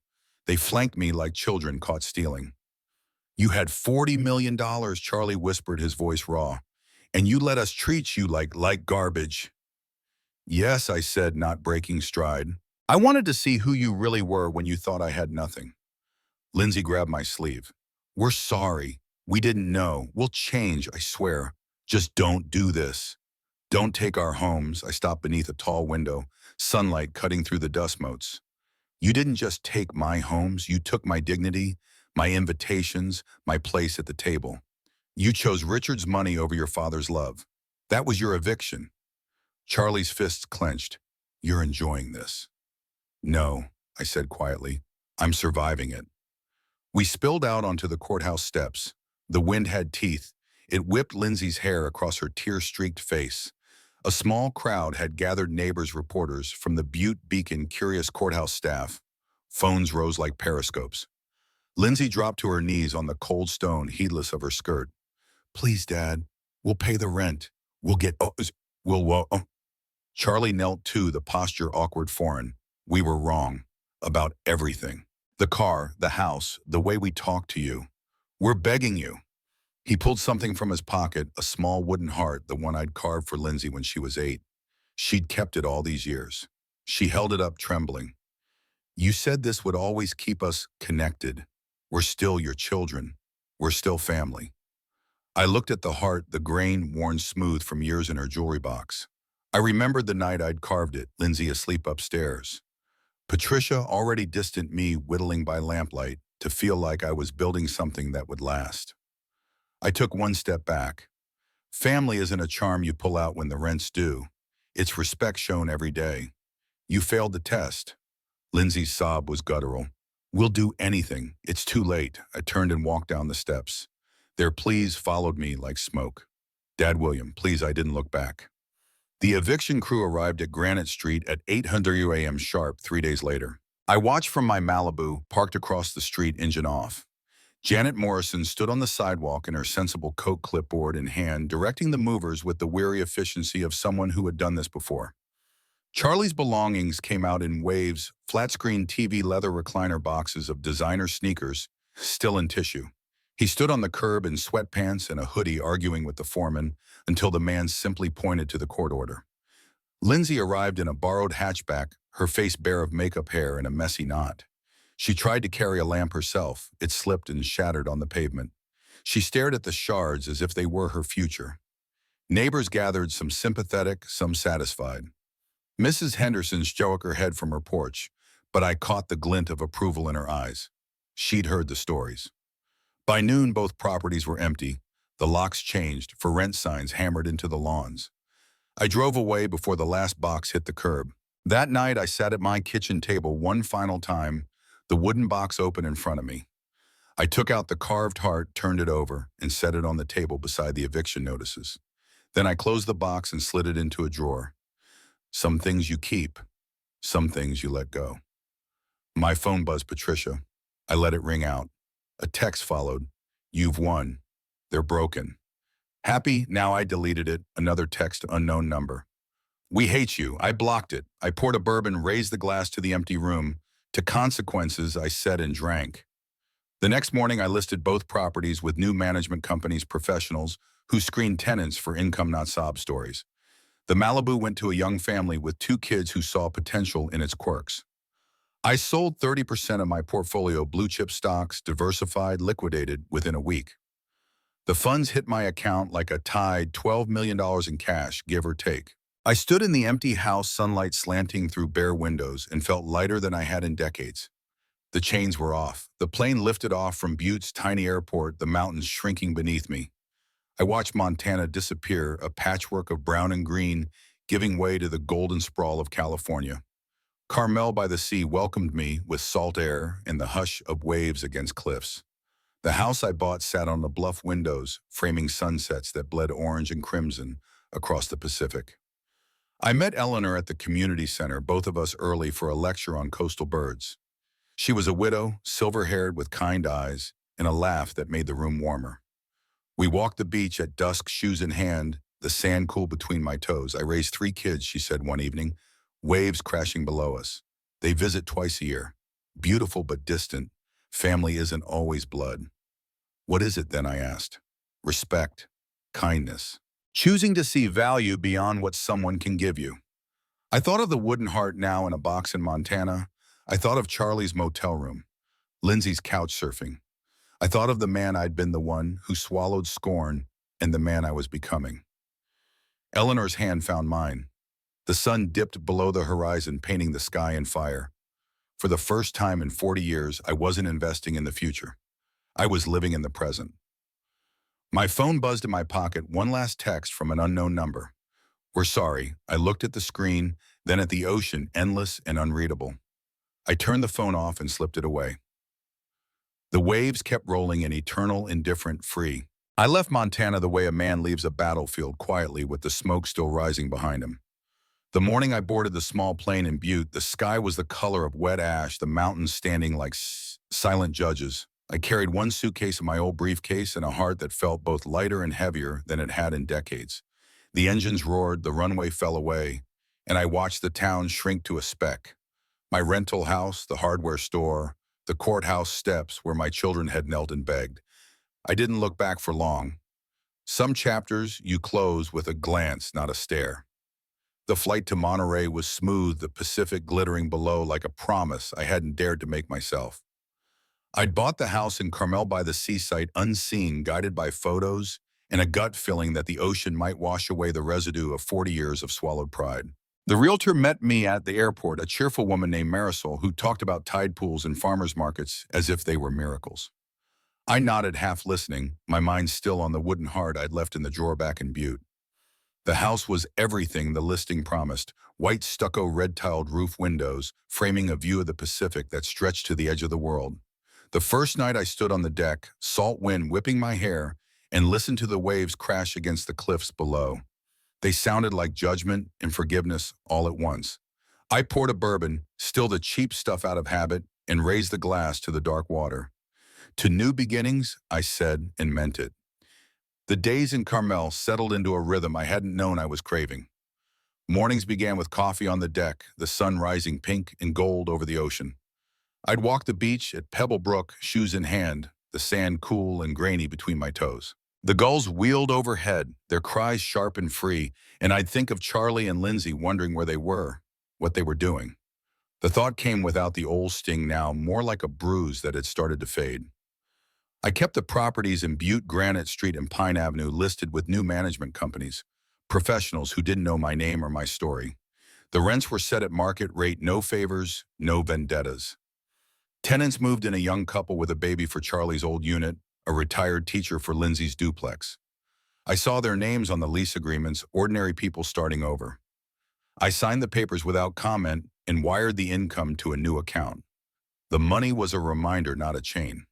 Speaker 1: They flanked me like children caught stealing. You had $40 million, Charlie whispered, his voice raw. And you let us treat you like garbage. Yes, I said, not breaking stride. I wanted to see who you really were when you thought I had nothing. Lindsay grabbed my sleeve. We're sorry. We didn't know. We'll change, I swear. Just don't do this. Don't take our homes. I stopped beneath a tall window, sunlight cutting through the dust motes. You didn't just take my homes. You took my dignity, my invitations, my place at the table. You chose Richard's money over your father's love. That was your eviction. Charlie's fists clenched. You're enjoying this. No, I said quietly. I'm surviving it. We spilled out onto the courthouse steps. The wind had teeth. It whipped Lindsay's hair across her tear-streaked face. A small crowd had gathered, neighbors, reporters from the Butte Beacon, curious courthouse staff. Phones rose like periscopes. Lindsay dropped to her knees on the cold stone, heedless of her skirt. Please, Dad, we'll pay the rent. We'll. Charlie knelt too, the posture awkward, foreign. We were wrong. About everything. The car, the house, the way we talked to you. We're begging you. He pulled something from his pocket, a small wooden heart, the one I'd carved for Lindsay when she was 8. She'd kept it all these years. She held it up, trembling. You said this would always keep us connected. We're still your children. We're still family. I looked at the heart, the grain worn smooth from years in her jewelry box. I remembered the night I'd carved it, Lindsay asleep upstairs. Patricia, already distant, me whittling by lamplight to feel like I was building something that would last. I took one step back. Family isn't a charm you pull out when the rent's due. It's respect shown every day. You failed the test. Lindsay's sob was guttural. We'll do anything. It's too late. I turned and walked down the steps. Their pleas followed me like smoke. Dad, William, please. I didn't look back. The eviction crew arrived at Granite Street at 800 a.m. sharp 3 days later. I watched from my Malibu, parked across the street, engine off. Janet Morrison stood on the sidewalk in her sensible Coke clipboard in hand, directing the movers with the weary efficiency of someone who had done this before. Charlie's belongings came out in waves, flat-screen TV, leather recliner boxes of designer sneakers, still in tissue. He stood on the curb in sweatpants and a hoodie, arguing with the foreman, until the man simply pointed to the court order. Lindsay arrived in a borrowed hatchback, her face bare of makeup, hair in a messy knot. She tried to carry a lamp herself. It slipped and shattered on the pavement. She stared at the shards as if they were her future. Neighbors gathered, some sympathetic, some satisfied. Mrs. Henderson shook her head from her porch, but I caught the glint of approval in her eyes. She'd heard the stories. By noon, both properties were empty. The locks changed, for rent signs hammered into the lawns. I drove away before the last box hit the curb. That night, I sat at my kitchen table one final time, the wooden box open in front of me. I took out the carved heart, turned it over, and set it on the table beside the eviction notices. Then I closed the box and slid it into a drawer. Some things you keep, some things you let go. My phone buzzed. Patricia. I let it ring out. A text followed. You've won. They're broken. Happy? Now I deleted it. Another text, unknown number. We hate you. I blocked it. I poured a bourbon, raised the glass to the empty room. To consequences, I said and drank. The next morning, I listed both properties with new management companies, professionals who screened tenants for income, not sob stories. The Malibu went to a young family with 2 kids who saw potential in its quirks. I sold 30% of my portfolio, blue chip stocks, diversified, liquidated within a week. The funds hit my account like a tide, $12 million in cash, give or take. I stood in the empty house, sunlight slanting through bare windows, and felt lighter than I had in decades. The chains were off. The plane lifted off from Butte's tiny airport, the mountains shrinking beneath me. I watched Montana disappear, a patchwork of brown and green, giving way to the golden sprawl of California. Carmel by the sea welcomed me with salt air and the hush of waves against cliffs. The house I bought sat on the bluff windows, framing sunsets that bled orange and crimson across the Pacific. I met Eleanor at the community center, both of us early for a lecture on coastal birds. She was a widow, silver-haired with kind eyes, and a laugh that made the room warmer. We walked the beach at dusk, shoes in hand, the sand cool between my toes. I raised 3 kids, she said one evening, waves crashing below us. They visit twice a year. Beautiful but distant. Family isn't always blood. What is it then, I asked. Respect, kindness, choosing to see value beyond what someone can give you. I thought of the wooden heart now in a box in Montana. I thought of Charlie's motel room, Lindsay's couch surfing. I thought of the man I'd been, the one who swallowed scorn, and the man I was becoming. Eleanor's hand found mine. The sun dipped below the horizon, painting the sky in fire. For the first time in 40 years, I wasn't investing in the future. I was living in the present. My phone buzzed in my pocket, one last text from an unknown number. We're sorry. I looked at the screen, then at the ocean, endless and unreadable. I turned the phone off and slipped it away. The waves kept rolling in eternal, indifferent, free. I left Montana the way a man leaves a battlefield, quietly with the smoke still rising behind him. The morning I boarded the small plane in Butte, the sky was the color of wet ash, the mountains standing like silent judges. I carried one suitcase in my old briefcase and a heart that felt both lighter and heavier than it had in decades. The engines roared, the runway fell away, and I watched the town shrink to a speck. My rental house, the hardware store, the courthouse steps where my children had knelt and begged. I didn't look back for long. Some chapters you close with a glance, not a stare. The flight to Monterey was smooth, the Pacific glittering below like a promise I hadn't dared to make myself. I'd bought the house in Carmel by the seaside unseen, guided by photos, and a gut feeling that the ocean might wash away the residue of 40 years of swallowed pride. The realtor met me at the airport, a cheerful woman named Marisol who talked about tide pools and farmers markets as if they were miracles. I nodded, half listening, my mind still on the wooden heart I'd left in the drawer back in Butte. The house was everything the listing promised, white stucco red-tiled roof windows framing a view of the Pacific that stretched to the edge of the world. The first night I stood on the deck, salt wind whipping my hair, and listened to the waves crash against the cliffs below. They sounded like judgment and forgiveness all at once. I poured a bourbon, still the cheap stuff out of habit, and raised the glass to the dark water. To new beginnings, I said and meant it. The days in Carmel settled into a rhythm I hadn't known I was craving. Mornings began with coffee on the deck, the sun rising pink and gold over the ocean. I'd walk the beach at Pebble Brook, shoes in hand, the sand cool and grainy between my toes. The gulls wheeled overhead, their cries sharp and free, and I'd think of Charlie and Lindsay wondering where they were, what they were doing. The thought came without the old sting now, more like a bruise that had started to fade. I kept the properties in Butte, Granite Street, and Pine Avenue listed with new management companies, professionals who didn't know my name or my story. The rents were set at market rate, no favors, no vendettas. Tenants moved in, a young couple with a baby for Charlie's old unit, a retired teacher for Lindsay's duplex. I saw their names on the lease agreements, ordinary people starting over. I signed the papers without comment and wired the income to a new account. The money was a reminder, not a chain.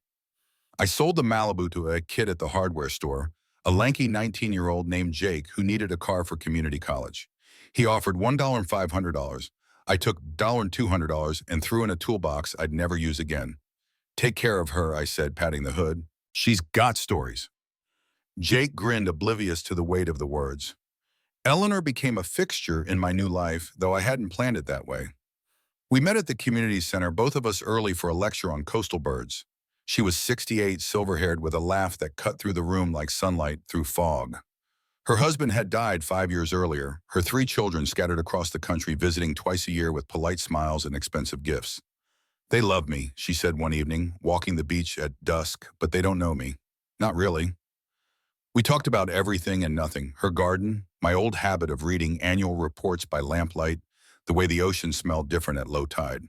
Speaker 1: I sold the Malibu to a kid at the hardware store, a lanky 19-year-old named Jake who needed a car for community college. He offered $1,500. I took $200 and threw in a toolbox I'd never use again. Take care of her, I said, patting the hood. She's got stories. Jake grinned, oblivious to the weight of the words. Eleanor became a fixture in my new life, though I hadn't planned it that way. We met at the community center, both of us early for a lecture on coastal birds. She was 68, silver-haired, with a laugh that cut through the room like sunlight through fog. Her husband had died 5 years earlier, her 3 children scattered across the country visiting twice a year with polite smiles and expensive gifts. They love me, she said one evening, walking the beach at dusk, but they don't know me. Not really. We talked about everything and nothing, her garden, my old habit of reading annual reports by lamplight, the way the ocean smelled different at low tide.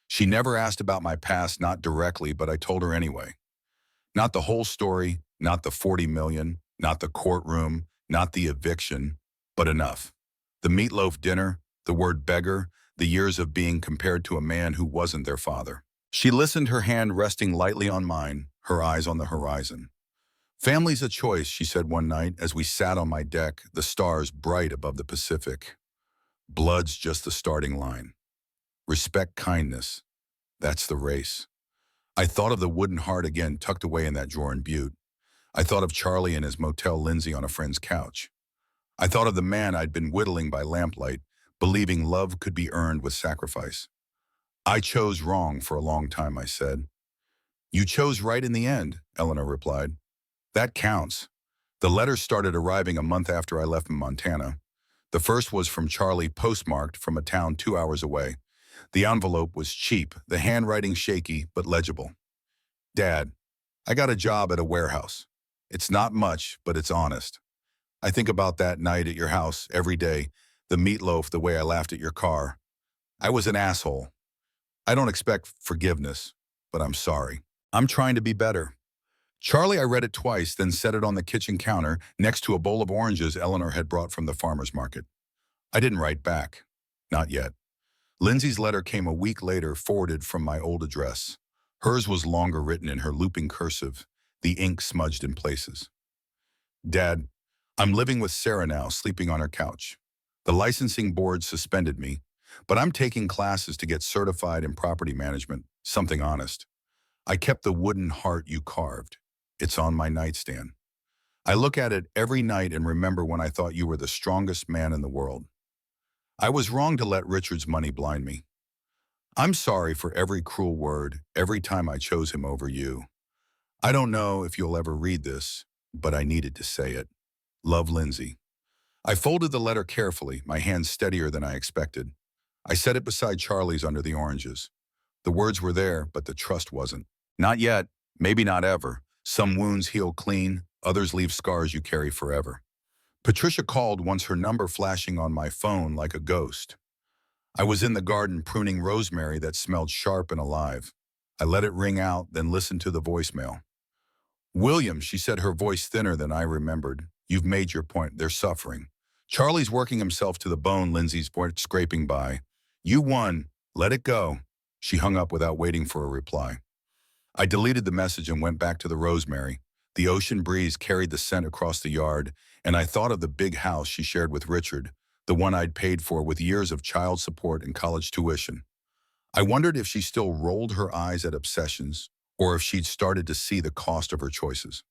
Speaker 1: She never asked about my past, not directly, but I told her anyway. Not the whole story, not the 40 million, not the courtroom, not the eviction, but enough. The meatloaf dinner, the word beggar, the years of being compared to a man who wasn't their father. She listened, her hand resting lightly on mine, her eyes on the horizon. Family's a choice, she said one night as we sat on my deck, the stars bright above the Pacific. Blood's just the starting line. Respect kindness. That's the race. I thought of the wooden heart again tucked away in that drawer in Butte. I thought of Charlie and his Motel Lindsay on a friend's couch. I thought of the man I'd been whittling by lamplight, believing love could be earned with sacrifice. I chose wrong for a long time, I said. You chose right in the end, Eleanor replied. That counts. The letters started arriving a month after I left Montana. The first was from Charlie, postmarked from a town 2 hours away. The envelope was cheap, the handwriting shaky but legible. Dad, I got a job at a warehouse. It's not much, but it's honest. I think about that night at your house every day, the meatloaf, the way I laughed at your car. I was an asshole. I don't expect forgiveness, but I'm sorry. I'm trying to be better. Charlie, I read it twice, then set it on the kitchen counter next to a bowl of oranges Eleanor had brought from the farmer's market. I didn't write back. Not yet. Lindsay's letter came a week later, forwarded from my old address. Hers was longer, written in her looping cursive, the ink smudged in places. Dad, I'm living with Sarah now, sleeping on her couch. The licensing board suspended me, but I'm taking classes to get certified in property management, something honest. I kept the wooden heart you carved. It's on my nightstand. I look at it every night and remember when I thought you were the strongest man in the world. I was wrong to let Richard's money blind me. I'm sorry for every cruel word, every time I chose him over you. I don't know if you'll ever read this, but I needed to say it. Love, Lindsay. I folded the letter carefully, my hand steadier than I expected. I set it beside Charlie's under the oranges. The words were there, but the trust wasn't. Not yet, maybe not ever. Some wounds heal clean, others leave scars you carry forever. Patricia called, once her number flashing on my phone like a ghost. I was in the garden pruning rosemary that smelled sharp and alive. I let it ring out, then listened to the voicemail. William, she said, her voice thinner than I remembered. You've made your point. They're suffering. Charlie's working himself to the bone, Lindsay's voice scraping by. You won. Let it go. She hung up without waiting for a reply. I deleted the message and went back to the rosemary. The ocean breeze carried the scent across the yard, and I thought of the big house she shared with Richard, the one I'd paid for with years of child support and college tuition. I wondered if she still rolled her eyes at obsessions, or if she'd started to see the cost of her choices.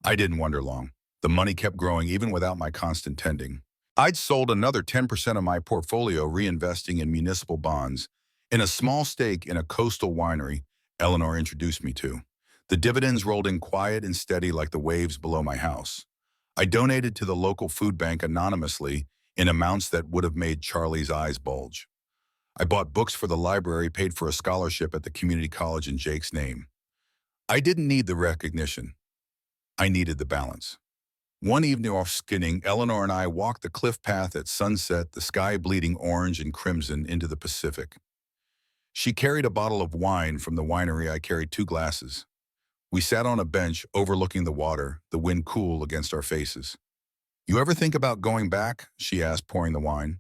Speaker 1: I didn't wonder long. The money kept growing even without my constant tending. I'd sold another 10% of my portfolio, reinvesting in municipal bonds, in a small stake in a coastal winery Eleanor introduced me to. The dividends rolled in quiet and steady like the waves below my house. I donated to the local food bank anonymously in amounts that would have made Charlie's eyes bulge. I bought books for the library, paid for a scholarship at the community college in Jake's name. I didn't need the recognition. I needed the balance. One evening off skinning, Eleanor and I walked the cliff path at sunset, the sky bleeding orange and crimson into the Pacific. She carried a bottle of wine from the winery. I carried 2 glasses. We sat on a bench overlooking the water, the wind cool against our faces. You ever think about going back? She asked, pouring the wine.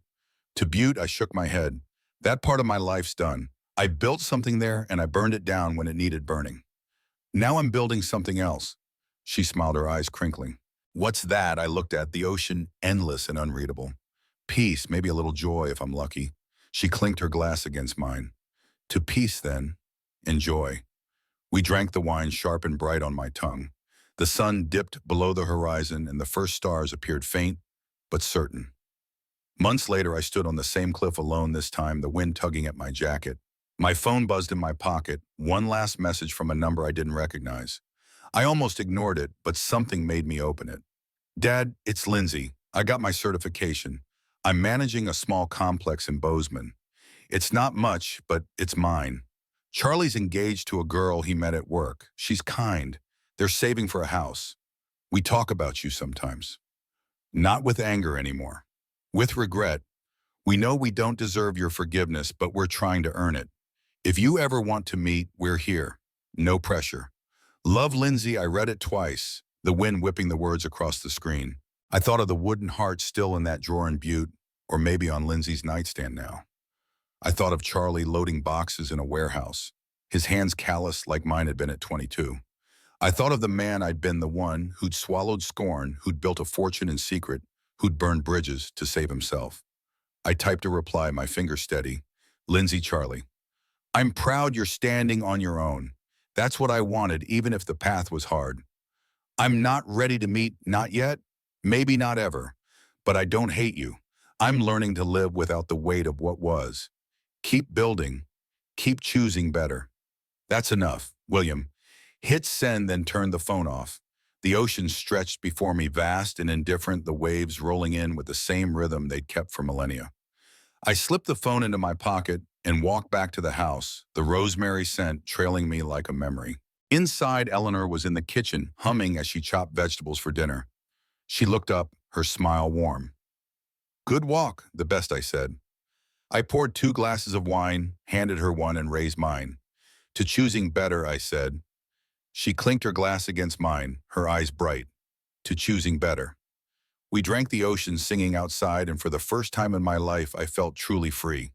Speaker 1: To Butte, I shook my head. That part of my life's done. I built something there and I burned it down when it needed burning. Now I'm building something else. She smiled, her eyes crinkling. What's that? I looked at the ocean, endless and unreadable. Peace, maybe a little joy if I'm lucky. She clinked her glass against mine. To peace, then, and joy. We drank the wine, sharp and bright on my tongue. The sun dipped below the horizon and the first stars appeared, faint but certain. Months later, I stood on the same cliff alone, this time the wind tugging at my jacket. My phone buzzed in my pocket, one last message from a number I didn't recognize. I almost ignored it, but something made me open it. Dad, it's Lindsay. I got my certification. I'm managing a small complex in Bozeman. It's not much, but it's mine. Charlie's engaged to a girl he met at work. She's kind. They're saving for a house. We talk about you sometimes. Not with anger anymore. With regret. We know we don't deserve your forgiveness, but we're trying to earn it. If you ever want to meet, we're here. No pressure. Love, Lindsay. I read it twice, the wind whipping the words across the screen. I thought of the wooden heart still in that drawer in Butte, or maybe on Lindsay's nightstand now. I thought of Charlie loading boxes in a warehouse, his hands calloused like mine had been at 22. I thought of the man I'd been, the one who'd swallowed scorn, who'd built a fortune in secret, who'd burned bridges to save himself. I typed a reply, my finger steady. Lindsay, Charlie. I'm proud you're standing on your own. That's what I wanted, even if the path was hard. I'm not ready to meet, not yet, maybe not ever, but I don't hate you. I'm learning to live without the weight of what was. Keep building, keep choosing better. That's enough, William. Hit send, then turn the phone off. The ocean stretched before me, vast and indifferent, the waves rolling in with the same rhythm they'd kept for millennia. I slipped the phone into my pocket and walked back to the house, the rosemary scent trailing me like a memory. Inside, Eleanor was in the kitchen, humming as she chopped vegetables for dinner. She looked up, her smile warm. Good walk, the best, I said. I poured 2 glasses of wine, handed her one, and raised mine. To choosing better, I said. She clinked her glass against mine, her eyes bright. To choosing better. We drank the ocean singing outside, and for the first time in my life, I felt truly free.